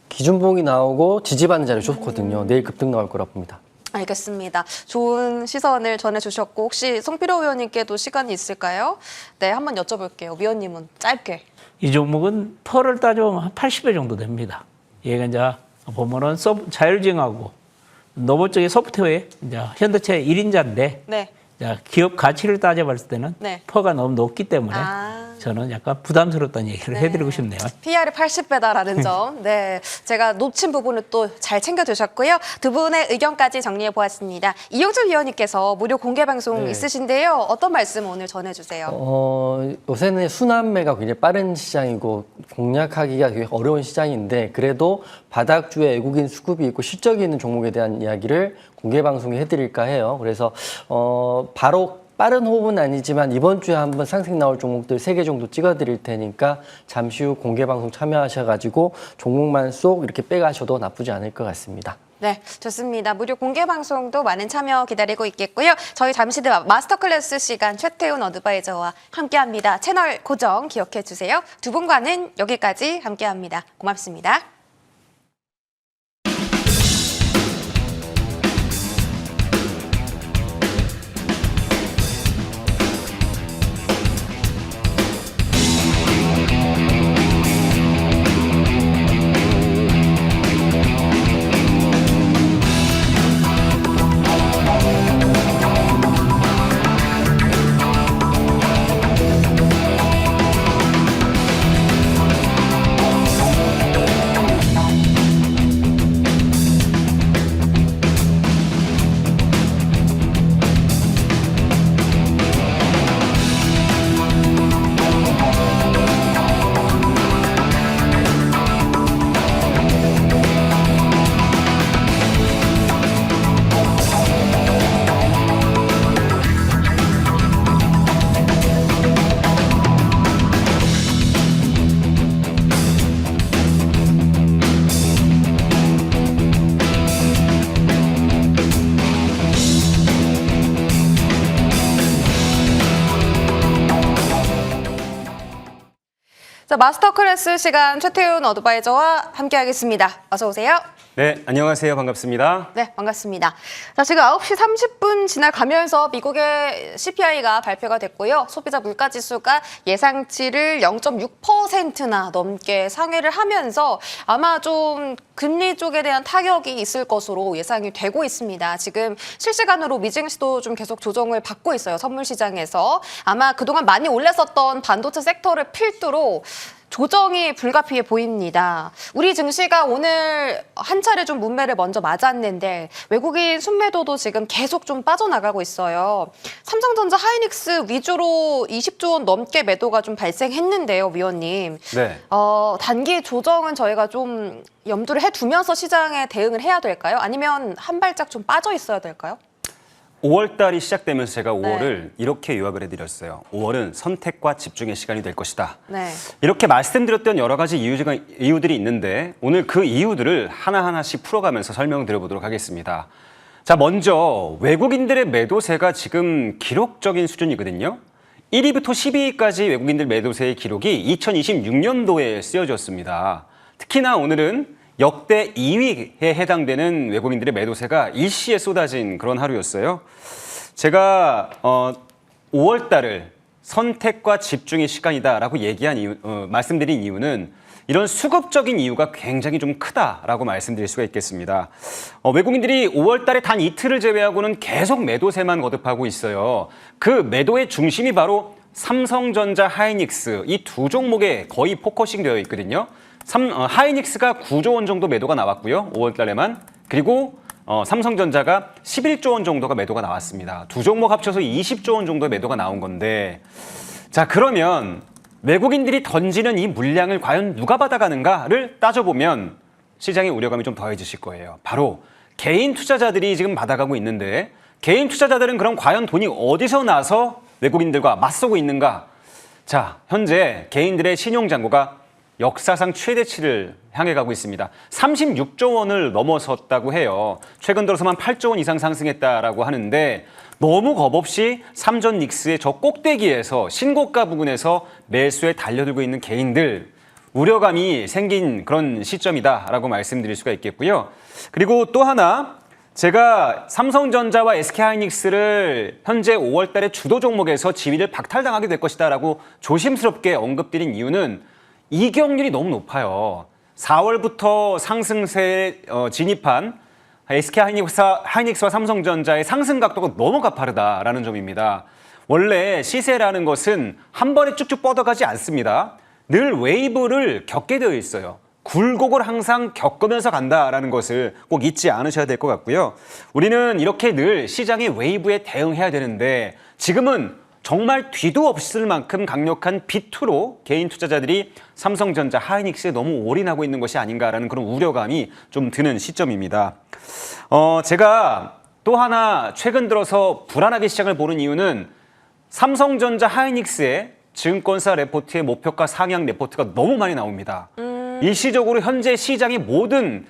기준봉이 나오고 지지받는 자리 좋거든요. 내일 급등 나올 거라 봅니다. 알겠습니다. 좋은 시선을 전해주셨고 혹시 송필호 위원님께도 시간이 있을까요? 네, 한번 여쭤볼게요. 위원님은 짧게. 이 종목은 펄을 따져보면 한 80배 정도 됩니다. 얘가 이제 보면은 자율주행하고 로봇 쪽의 소프트웨어, 이제 현대차 1인자인데 네. 기업 가치를 따져봤을 때는 네. 퍼가 너무 높기 때문에 아. 저는 약간 부담스럽다는 얘기를 해드리고 싶네요. PR이 80배다라는 점. 네, 제가 놓친 부분을 또 잘 챙겨두셨고요. 두 분의 의견까지 정리해 보았습니다. 이용준 위원님께서 무료 공개 방송 네. 있으신데요. 어떤 말씀 오늘 전해주세요. 요새는 순환매가 굉장히 빠른 시장이고 공략하기가 되게 어려운 시장인데 그래도 바닥주에 외국인 수급이 있고 실적이 있는 종목에 대한 이야기를 공개 방송에 해드릴까 해요. 그래서 바로 빠른 호흡은 아니지만 이번 주에 한번 상승 나올 종목들 3개 정도 찍어드릴 테니까 잠시 후 공개 방송 참여하셔가지고 종목만 쏙 이렇게 빼가셔도 나쁘지 않을 것 같습니다. 네, 좋습니다. 무료 공개 방송도 많은 참여 기다리고 있겠고요. 저희 잠시 뒤 마스터 클래스 시간 최태훈 어드바이저와 함께합니다. 채널 고정 기억해 주세요. 두 분과는 여기까지 함께합니다. 고맙습니다. 자, 마스터 클래스 시간 최태훈 어드바이저와 함께하겠습니다. 어서 오세요. 네, 안녕하세요. 반갑습니다. 네, 반갑습니다. 자, 지금 9시 30분 지나가면서 미국의 CPI가 발표가 됐고요. 소비자 물가지수가 예상치를 0.6%나 넘게 상회를 하면서 아마 좀 금리 쪽에 대한 타격이 있을 것으로 예상이 되고 있습니다. 지금 실시간으로 미증시도 좀 계속 조정을 받고 있어요. 선물 시장에서. 아마 그동안 많이 올랐었던 반도체 섹터를 필두로 조정이 불가피해 보입니다. 우리 증시가 오늘 한 차례 좀 문매를 먼저 맞았는데 외국인 순매도도 지금 계속 좀 빠져나가고 있어요. 삼성전자 하이닉스 위주로 20조 원 넘게 매도가 좀 발생했는데요, 위원님. 네. 단기 조정은 저희가 좀 염두를 해두면서 시장에 대응을 해야 될까요? 아니면 한 발짝 좀 빠져 있어야 될까요? 5월 달이 시작되면서 제가 5월을 이렇게 요약을 해드렸어요. 5월은 선택과 집중의 시간이 될 것이다. 네. 이렇게 말씀드렸던 여러 가지 이유들이 있는데 오늘 그 이유들을 하나하나씩 풀어가면서 설명드려보도록 하겠습니다. 자, 먼저 외국인들의 매도세가 지금 기록적인 수준이거든요. 1위부터 12위까지 외국인들 매도세의 기록이 2026년도에 쓰여졌습니다. 특히나 오늘은 역대 2위에 해당되는 외국인들의 매도세가 일시에 쏟아진 그런 하루였어요. 제가 5월 달을 선택과 집중의 시간이다라고 말씀드린 이유는 이런 수급적인 이유가 굉장히 좀 크다라고 말씀드릴 수가 있겠습니다. 외국인들이 5월 달에 단 이틀을 제외하고는 계속 매도세만 거듭하고 있어요. 그 매도의 중심이 바로 삼성전자, 하이닉스 이 두 종목에 거의 포커싱 되어 있거든요. 하이닉스가 9조 원 정도 매도가 나왔고요. 5월 달에만. 그리고 삼성전자가 11조 원 정도가 매도가 나왔습니다. 두 종목 합쳐서 20조 원 정도의 매도가 나온 건데 자, 그러면 외국인들이 던지는 이 물량을 과연 누가 받아가는가를 따져보면 시장의 우려감이 좀 더해지실 거예요. 바로 개인 투자자들이 지금 받아가고 있는데 개인 투자자들은 그럼 과연 돈이 어디서 나서 외국인들과 맞서고 있는가? 자, 현재 개인들의 신용잔고가 역사상 최대치를 향해 가고 있습니다. 36조 원을 넘어섰다고 해요. 최근 들어서만 8조 원 이상 상승했다라고 하는데 너무 겁없이 삼전 닉스의 저 꼭대기에서 신고가 부근에서 매수에 달려들고 있는 개인들 우려감이 생긴 그런 시점이다라고 말씀드릴 수가 있겠고요. 그리고 또 하나 제가 삼성전자와 SK하이닉스를 현재 5월 달에 주도 종목에서 지위를 박탈당하게 될 것이다라고 조심스럽게 언급드린 이유는 이격률이 너무 높아요. 4월부터 상승세에 진입한 SK하이닉스와 삼성전자의 상승 각도가 너무 가파르다라는 점입니다. 원래 시세라는 것은 한 번에 쭉쭉 뻗어가지 않습니다. 늘 웨이브를 겪게 되어 있어요. 굴곡을 항상 겪으면서 간다라는 것을 꼭 잊지 않으셔야 될 것 같고요. 우리는 이렇게 늘 시장의 웨이브에 대응해야 되는데 지금은 정말 뒤도 없을 만큼 강력한 비투로 개인 투자자들이 삼성전자, 하이닉스에 너무 올인하고 있는 것이 아닌가라는 그런 우려감이 좀 드는 시점입니다. 제가 또 하나 최근 들어서 불안하게 시장을 보는 이유는 삼성전자, 하이닉스의 증권사 레포트의 목표가 상향 레포트가 너무 많이 나옵니다. 일시적으로 현재 시장의 모든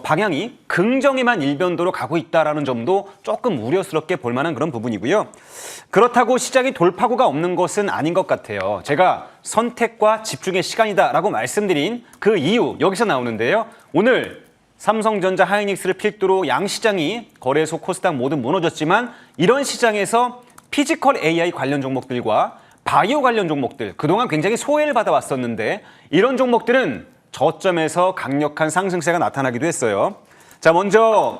방향이 긍정에만 일변도로 가고 있다는 점도 조금 우려스럽게 볼 만한 그런 부분이고요. 그렇다고 시장이 돌파구가 없는 것은 아닌 것 같아요. 제가 선택과 집중의 시간이다라고 말씀드린 그 이유 여기서 나오는데요. 오늘 삼성전자, 하이닉스를 필두로 양시장이 거래소 코스닥 모두 무너졌지만 이런 시장에서 피지컬 AI 관련 종목들과 바이오 관련 종목들 그동안 굉장히 소외를 받아왔었는데 이런 종목들은 저점에서 강력한 상승세가 나타나기도 했어요. 자, 먼저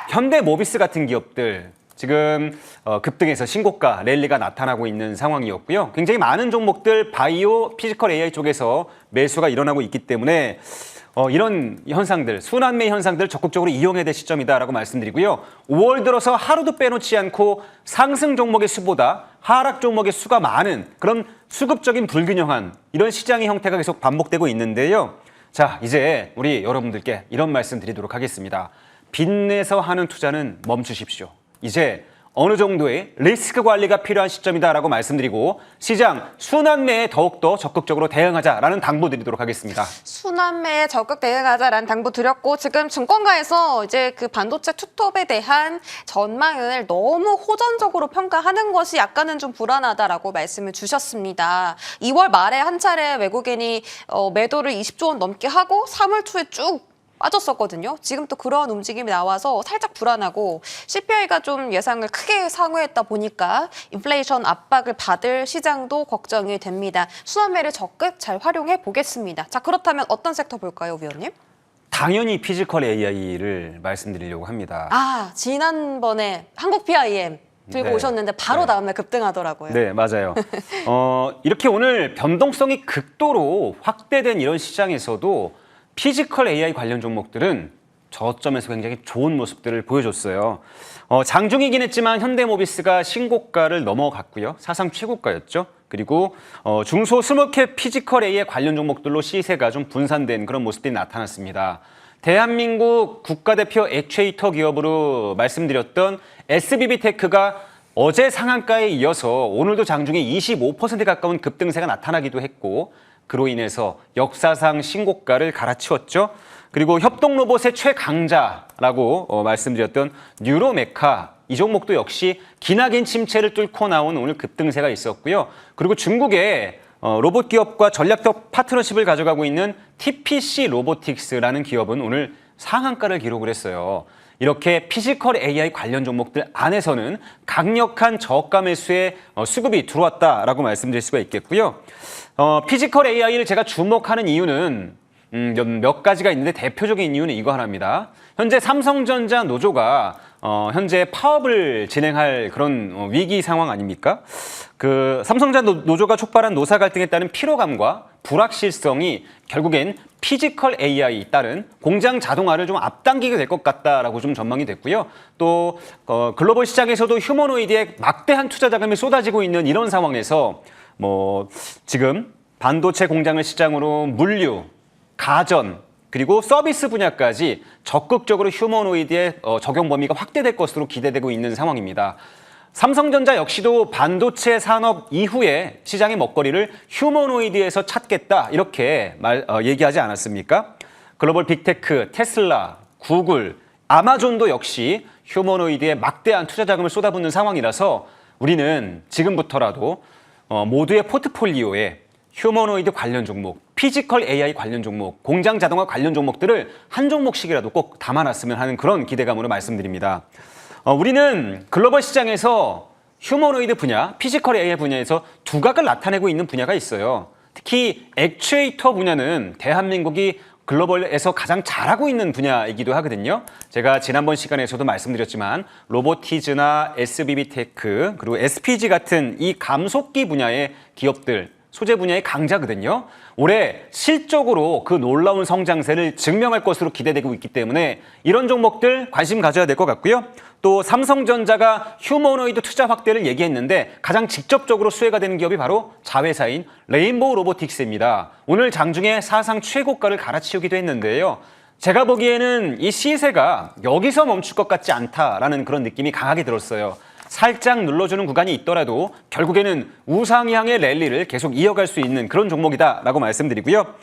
현대모비스 같은 기업들 지금 급등해서 신고가 랠리가 나타나고 있는 상황이었고요. 굉장히 많은 종목들 바이오, 피지컬 AI 쪽에서 매수가 일어나고 있기 때문에 이런 현상들, 순환매 현상들을 적극적으로 이용해야 될 시점이다라고 말씀드리고요. 5월 들어서 하루도 빼놓지 않고 상승 종목의 수보다 하락 종목의 수가 많은 그런 수급적인 불균형한 이런 시장의 형태가 계속 반복되고 있는데요. 자, 이제 우리 여러분들께 이런 말씀 드리도록 하겠습니다. 빚내서 하는 투자는 멈추십시오. 이제 어느 정도의 리스크 관리가 필요한 시점이다라고 말씀드리고 시장 순환매에 더욱더 적극적으로 대응하자라는 당부 드리도록 하겠습니다. 순환매에 적극 대응하자라는 당부 드렸고 지금 증권가에서 이제 그 반도체 투톱에 대한 전망을 너무 호전적으로 평가하는 것이 약간은 좀 불안하다라고 말씀을 주셨습니다. 2월 말에 한 차례 외국인이 매도를 20조 원 넘게 하고 3월 초에 쭉 빠졌었거든요. 지금 또 그런 움직임이 나와서 살짝 불안하고 CPI가 좀 예상을 크게 상회했다 보니까 인플레이션 압박을 받을 시장도 걱정이 됩니다. 순환매를 적극 잘 활용해 보겠습니다. 자, 그렇다면 어떤 섹터 볼까요, 위원님? 당연히 피지컬 AI를 말씀드리려고 합니다. 아, 지난번에 한국 PIM 들고 네. 오셨는데 바로 네. 다음날 급등하더라고요. 네, 맞아요. 이렇게 오늘 변동성이 극도로 확대된 이런 시장에서도 피지컬 AI 관련 종목들은 저점에서 굉장히 좋은 모습들을 보여줬어요. 장중이긴 했지만 현대모비스가 신고가를 넘어갔고요. 사상 최고가였죠. 그리고 중소 스몰캡 피지컬 AI 관련 종목들로 시세가 좀 분산된 그런 모습들이 나타났습니다. 대한민국 국가대표 액추에이터 기업으로 말씀드렸던 SBB테크가 어제 상한가에 이어서 오늘도 장중에 25% 가까운 급등세가 나타나기도 했고 그로 인해서 역사상 신고가를 갈아치웠죠. 그리고 협동로봇의 최강자라고 말씀드렸던 뉴로메카 이 종목도 역시 기나긴 침체를 뚫고 나온 오늘 급등세가 있었고요. 그리고 중국의 로봇 기업과 전략적 파트너십을 가져가고 있는 TPC 로보틱스라는 기업은 오늘 상한가를 기록을 했어요. 이렇게 피지컬 AI 관련 종목들 안에서는 강력한 저가 매수의 수급이 들어왔다라고 말씀드릴 수가 있겠고요. 피지컬 AI를 제가 주목하는 이유는 몇 가지가 있는데 대표적인 이유는 이거 하나입니다. 현재 삼성전자 노조가 현재 파업을 진행할 그런 위기 상황 아닙니까? 그 삼성전자 노조가 촉발한 노사 갈등에 따른 피로감과 불확실성이 결국엔 피지컬 AI에 따른 공장 자동화를 좀 앞당기게 될 것 같다라고 좀 전망이 됐고요. 또 글로벌 시장에서도 휴머노이드에 막대한 투자 자금이 쏟아지고 있는 이런 상황에서 지금 반도체 공장을 시장으로 물류, 가전, 그리고 서비스 분야까지 적극적으로 휴머노이드의 적용 범위가 확대될 것으로 기대되고 있는 상황입니다. 삼성전자 역시도 반도체 산업 이후에 시장의 먹거리를 휴머노이드에서 찾겠다 이렇게 얘기하지 않았습니까? 글로벌 빅테크, 테슬라, 구글, 아마존도 역시 휴머노이드에 막대한 투자 자금을 쏟아붓는 상황이라서 우리는 지금부터라도 모두의 포트폴리오에 휴머노이드 관련 종목, 피지컬 AI 관련 종목, 공장 자동화 관련 종목들을 한 종목씩이라도 꼭 담아놨으면 하는 그런 기대감으로 말씀드립니다. 우리는 글로벌 시장에서 휴머노이드 분야, 피지컬 AI 분야에서 두각을 나타내고 있는 분야가 있어요. 특히 액추에이터 분야는 대한민국이 글로벌에서 가장 잘하고 있는 분야이기도 하거든요. 제가 지난번 시간에서도 말씀드렸지만 로보티즈나 SBB테크 그리고 SPG 같은 이 감속기 분야의 기업들, 소재 분야의 강자거든요. 올해 실적으로 그 놀라운 성장세를 증명할 것으로 기대되고 있기 때문에 이런 종목들 관심 가져야 될 것 같고요. 또 삼성전자가 휴머노이드 투자 확대를 얘기했는데 가장 직접적으로 수혜가 되는 기업이 바로 자회사인 레인보우 로보틱스입니다. 오늘 장중에 사상 최고가를 갈아치우기도 했는데요. 제가 보기에는 이 시세가 여기서 멈출 것 같지 않다라는 그런 느낌이 강하게 들었어요. 살짝 눌러주는 구간이 있더라도 결국에는 우상향의 랠리를 계속 이어갈 수 있는 그런 종목이다라고 말씀드리고요.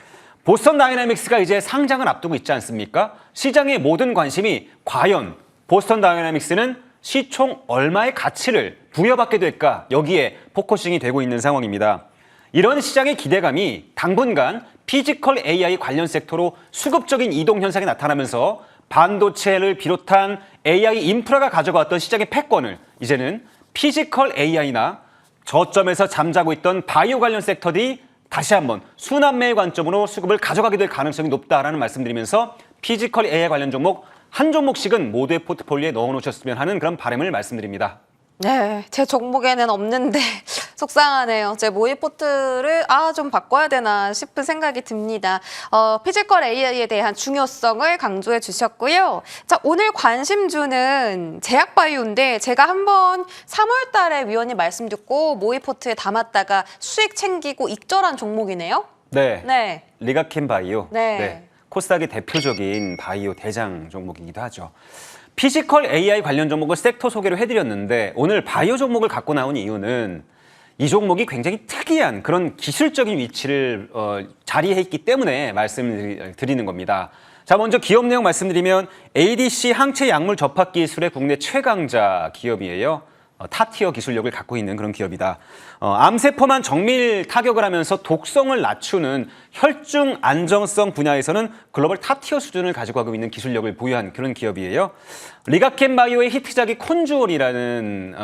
보스턴 다이내믹스가 이제 상장을 앞두고 있지 않습니까? 시장의 모든 관심이 과연 보스턴 다이내믹스는 시총 얼마의 가치를 부여받게 될까 여기에 포커싱이 되고 있는 상황입니다. 이런 시장의 기대감이 당분간 피지컬 AI 관련 섹터로 수급적인 이동 현상이 나타나면서 반도체를 비롯한 AI 인프라가 가져갔던 시장의 패권을 이제는 피지컬 AI나 저점에서 잠자고 있던 바이오 관련 섹터들이 다시 한번 순환매의 관점으로 수급을 가져가게 될 가능성이 높다라는 말씀드리면서 피지컬 AI 관련 종목 한 종목씩은 모두의 포트폴리오에 넣어놓으셨으면 하는 그런 바람을 말씀드립니다. 네, 제 종목에는 없는데 속상하네요. 제 모의 포트를 좀 바꿔야 되나 싶은 생각이 듭니다. 피지컬 AI에 대한 중요성을 강조해 주셨고요. 자, 오늘 관심주는 제약바이오인데 제가 한번 3월 달에 위원님 말씀 듣고 모의 포트에 담았다가 수익 챙기고 익절한 종목이네요. 네. 네. 리가켄 바이오. 네. 코스닥의 대표적인 바이오 대장 종목이기도 하죠. 피지컬 AI 관련 종목을 섹터 소개로 해드렸는데 오늘 바이오 종목을 갖고 나온 이유는 이 종목이 굉장히 특이한 그런 기술적인 위치를 자리해 있기 때문에 말씀을 드리는 겁니다. 자, 먼저 기업 내용 말씀드리면 ADC 항체 약물 접합 기술의 국내 최강자 기업이에요. 탑티어 기술력을 갖고 있는 그런 기업이다. 암세포만 정밀 타격을 하면서 독성을 낮추는 혈중 안정성 분야에서는 글로벌 탑티어 수준을 가지고 가고 있는 기술력을 보유한 그런 기업이에요. 리가켄 바이오의 히트작이 콘주올이라는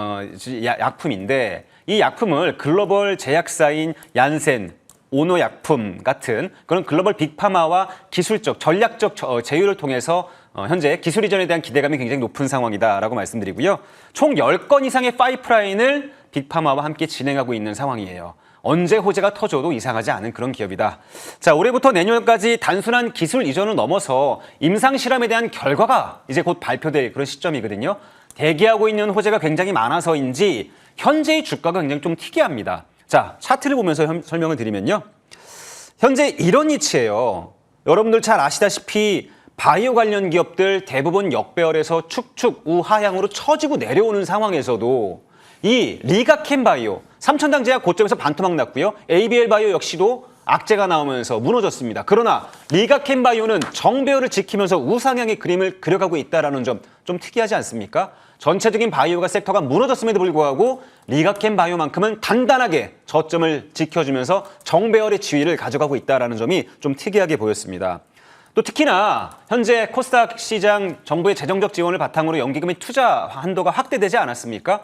약품인데 이 약품을 글로벌 제약사인 얀센, 오노약품 같은 그런 글로벌 빅파마와 기술적, 전략적 제휴를 통해서 현재 기술 이전에 대한 기대감이 굉장히 높은 상황이다라고 말씀드리고요. 총 10건 이상의 파이프라인을 빅파마와 함께 진행하고 있는 상황이에요. 언제 호재가 터져도 이상하지 않은 그런 기업이다. 자, 올해부터 내년까지 단순한 기술 이전을 넘어서 임상 실험에 대한 결과가 이제 곧 발표될 그런 시점이거든요. 대기하고 있는 호재가 굉장히 많아서인지 현재의 주가가 굉장히 좀 특이합니다. 자, 차트를 보면서 설명을 드리면요. 현재 이런 위치예요. 여러분들 잘 아시다시피 바이오 관련 기업들 대부분 역배열에서 축축 우하향으로 처지고 내려오는 상황에서도 이 리가켄 바이오, 삼천당 제약 고점에서 반토막 났고요. ABL 바이오 역시도 악재가 나오면서 무너졌습니다. 그러나 리가켄 바이오는 정배열을 지키면서 우상향의 그림을 그려가고 있다는 점 좀 특이하지 않습니까? 전체적인 바이오가 섹터가 무너졌음에도 불구하고 리가켄 바이오만큼은 단단하게 저점을 지켜주면서 정배열의 지위를 가져가고 있다는 점이 좀 특이하게 보였습니다. 또 특히나 현재 코스닥 시장 정부의 재정적 지원을 바탕으로 연기금의 투자 한도가 확대되지 않았습니까?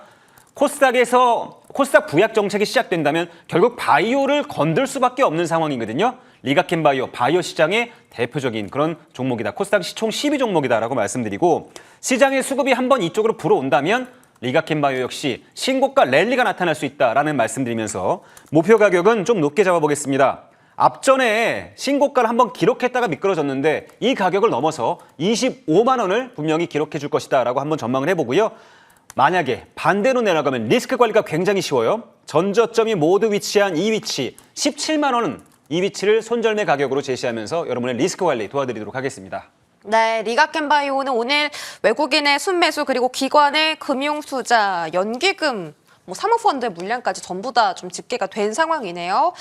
코스닥 부약 정책이 시작된다면 결국 바이오를 건들 수밖에 없는 상황이거든요. 리가켄 바이오 시장의 대표적인 그런 종목이다. 코스닥 시총 10위 종목이다라고 말씀드리고 시장의 수급이 한번 이쪽으로 불어온다면 리가켄 바이오 역시 신고가 랠리가 나타날 수 있다라는 말씀드리면서 목표 가격은 좀 높게 잡아보겠습니다. 앞전에 신고가를 한번 기록했다가 미끄러졌는데 이 가격을 넘어서 25만 원을 분명히 기록해 줄 것이다 라고 한번 전망을 해보고요. 만약에 반대로 내려가면 리스크 관리가 굉장히 쉬워요. 전저점이 모두 위치한 이 위치 17만 원은 이 위치를 손절매 가격으로 제시하면서 여러분의 리스크 관리 도와드리도록 하겠습니다. 네, 리가켄바이오는 오늘 외국인의 순매수 그리고 기관의 금융투자, 연기금, 사모펀드의 물량까지 전부 다 좀 집계가 된 상황이네요.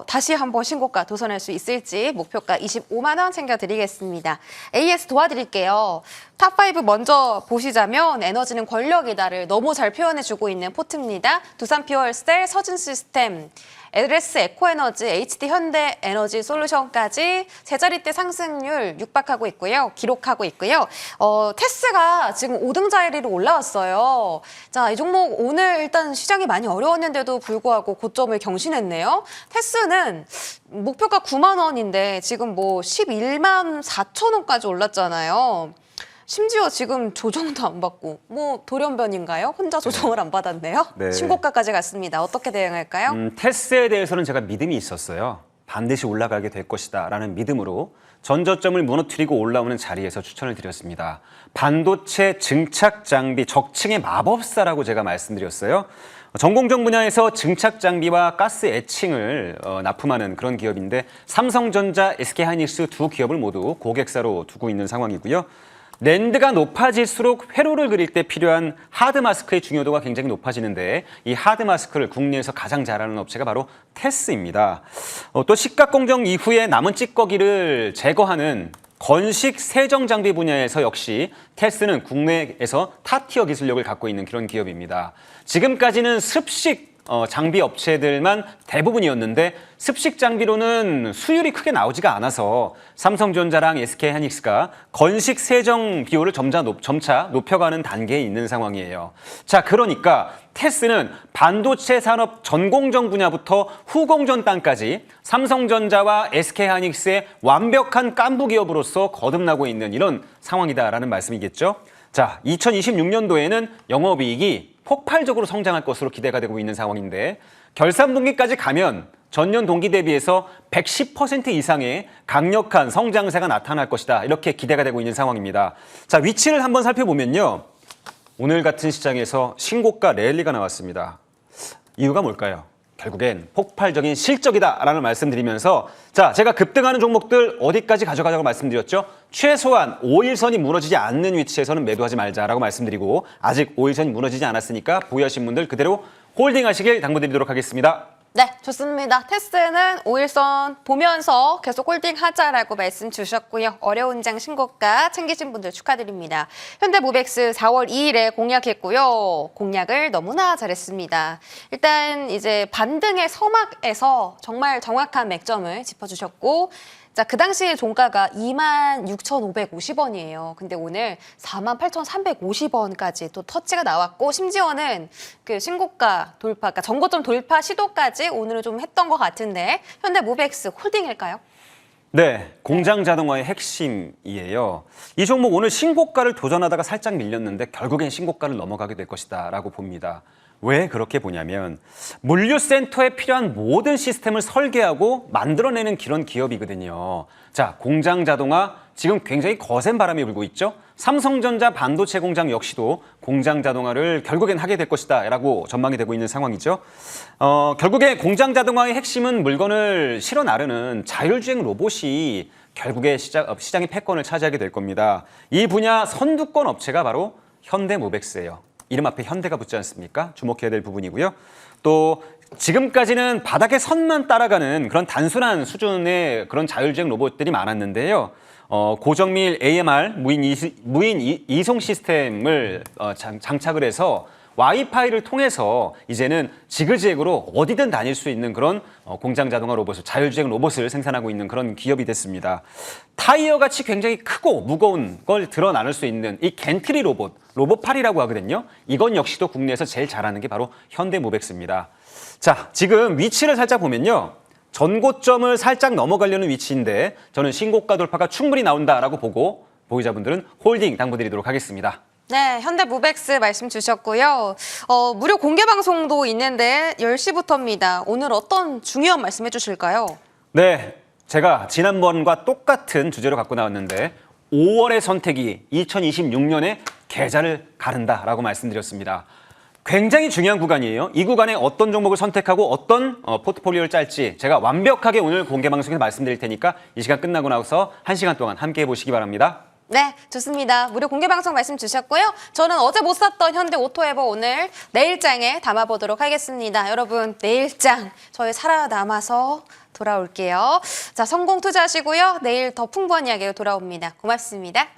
다시 한번 신고가 도전할 수 있을지 목표가 25만 원 챙겨드리겠습니다. AS 도와드릴게요. 탑5 먼저 보시자면 에너지는 권력이다를 너무 잘 표현해주고 있는 포트입니다. 두산 퓨얼셀, 서진시스템, LS 에코에너지, HD 현대에너지 솔루션까지 제자리대 상승률 육박하고 있고요. 기록하고 있고요. 테스가 지금 5등 자리로 올라왔어요. 자, 이 종목 오늘 일단 시장이 많이 어려웠는데도 불구하고 고점을 경신했네요. 테스는 목표가 9만 원인데 지금 11만 4천 원까지 올랐잖아요. 심지어 지금 조정도 안 받고 돌연변인가요? 혼자 조정을 안 받았네요. 네. 신고가까지 갔습니다. 어떻게 대응할까요? 테스에 대해서는 제가 믿음이 있었어요. 반드시 올라가게 될 것이다 라는 믿음으로 전저점을 무너뜨리고 올라오는 자리에서 추천을 드렸습니다. 반도체 증착 장비 적층의 마법사라고 제가 말씀드렸어요. 전공정 분야에서 증착 장비와 가스 애칭을 납품하는 그런 기업인데 삼성전자, SK하이닉스 두 기업을 모두 고객사로 두고 있는 상황이고요. 랜드가 높아질수록 회로를 그릴 때 필요한 하드 마스크의 중요도가 굉장히 높아지는데 이 하드 마스크를 국내에서 가장 잘하는 업체가 바로 테스입니다. 또 식각 공정 이후에 남은 찌꺼기를 제거하는 건식 세정 장비 분야에서 역시 테스는 국내에서 탑티어 기술력을 갖고 있는 그런 기업입니다. 지금까지는 습식 장비 업체들만 대부분이었는데 습식 장비로는 수율이 크게 나오지가 않아서 삼성전자랑 SK하이닉스가 건식 세정 비율을 점차 높여가는 단계에 있는 상황이에요. 자, 그러니까 테스는 반도체 산업 전공정 분야부터 후공정 땅까지 삼성전자와 SK하이닉스의 완벽한 깐부 기업으로서 거듭나고 있는 이런 상황이다라는 말씀이겠죠. 자, 2026년도에는 영업이익이 폭발적으로 성장할 것으로 기대가 되고 있는 상황인데 결산분기까지 가면 전년 동기 대비해서 110% 이상의 강력한 성장세가 나타날 것이다. 이렇게 기대가 되고 있는 상황입니다. 자, 위치를 한번 살펴보면요. 오늘 같은 시장에서 신고가 랠리가 나왔습니다. 이유가 뭘까요? 결국엔 폭발적인 실적이다라는 말씀드리면서 자, 제가 급등하는 종목들 어디까지 가져가자고 말씀드렸죠? 최소한 5일선이 무너지지 않는 위치에서는 매도하지 말자라고 말씀드리고 아직 5일선이 무너지지 않았으니까 보유하신 분들 그대로 홀딩하시길 당부드리도록 하겠습니다. 네, 좋습니다. 테스는 5일선 보면서 계속 홀딩하자라고 말씀 주셨고요. 어려운 장 신고가 챙기신 분들 축하드립니다. 현대모백스 4월 2일에 공략했고요. 공략을 너무나 잘했습니다. 일단 이제 반등의 서막에서 정말 정확한 맥점을 짚어주셨고 자, 그 당시에 종가가 26,550원이에요. 근데 오늘 48,350원까지 또 터치가 나왔고 심지어는 그 신고가 돌파, 그러니까 전고점 돌파 시도까지 오늘은 좀 했던 것 같은데 현대모백스 홀딩일까요? 네, 공장 자동화의 핵심이에요. 이 종목 오늘 신고가를 도전하다가 살짝 밀렸는데 결국엔 신고가를 넘어가게 될 것이다 라고 봅니다. 왜 그렇게 보냐면 물류센터에 필요한 모든 시스템을 설계하고 만들어내는 그런 기업이거든요. 자, 공장 자동화 지금 굉장히 거센 바람이 불고 있죠. 삼성전자 반도체 공장 역시도 공장 자동화를 결국엔 하게 될 것이다 라고 전망이 되고 있는 상황이죠. 결국에 공장 자동화의 핵심은 물건을 실어 나르는 자율주행 로봇이 결국에 시장의 패권을 차지하게 될 겁니다. 이 분야 선두권 업체가 바로 현대모백스예요. 이름 앞에 현대가 붙지 않습니까? 주목해야 될 부분이고요. 또 지금까지는 바닥의 선만 따라가는 그런 단순한 수준의 그런 자율주행 로봇들이 많았는데요. 고정밀 AMR 무인 이송 시스템을 장착을 해서 와이파이를 통해서 이제는 지그재그로 어디든 다닐 수 있는 그런 공장 자동화 로봇을 자율주행 로봇을 생산하고 있는 그런 기업이 됐습니다. 타이어 같이 굉장히 크고 무거운 걸 드러 나눌 수 있는 이 겐트리 로봇팔이라고 하거든요. 이건 역시도 국내에서 제일 잘하는 게 바로 현대모백스입니다. 자, 지금 위치를 살짝 보면요. 전고점을 살짝 넘어가려는 위치인데 저는 신고가 돌파가 충분히 나온다라고 보고 보유자분들은 홀딩 당부드리도록 하겠습니다. 네, 현대모백스 말씀 주셨고요. 무료 공개 방송도 있는데 10시부터입니다. 오늘 어떤 중요한 말씀 해주실까요? 네, 제가 지난번과 똑같은 주제로 갖고 나왔는데 5월의 선택이 2026년에 계좌를 가른다라고 말씀드렸습니다. 굉장히 중요한 구간이에요. 이 구간에 어떤 종목을 선택하고 어떤 포트폴리오를 짤지 제가 완벽하게 오늘 공개 방송에서 말씀드릴 테니까 이 시간 끝나고 나서 1시간 동안 함께 해보시기 바랍니다. 네, 좋습니다. 무료 공개 방송 말씀 주셨고요. 저는 어제 못 샀던 현대 오토에버 오늘 내일장에 담아보도록 하겠습니다. 여러분, 내일장 저희 살아남아서 돌아올게요. 자, 성공 투자하시고요. 내일 더 풍부한 이야기로 돌아옵니다. 고맙습니다.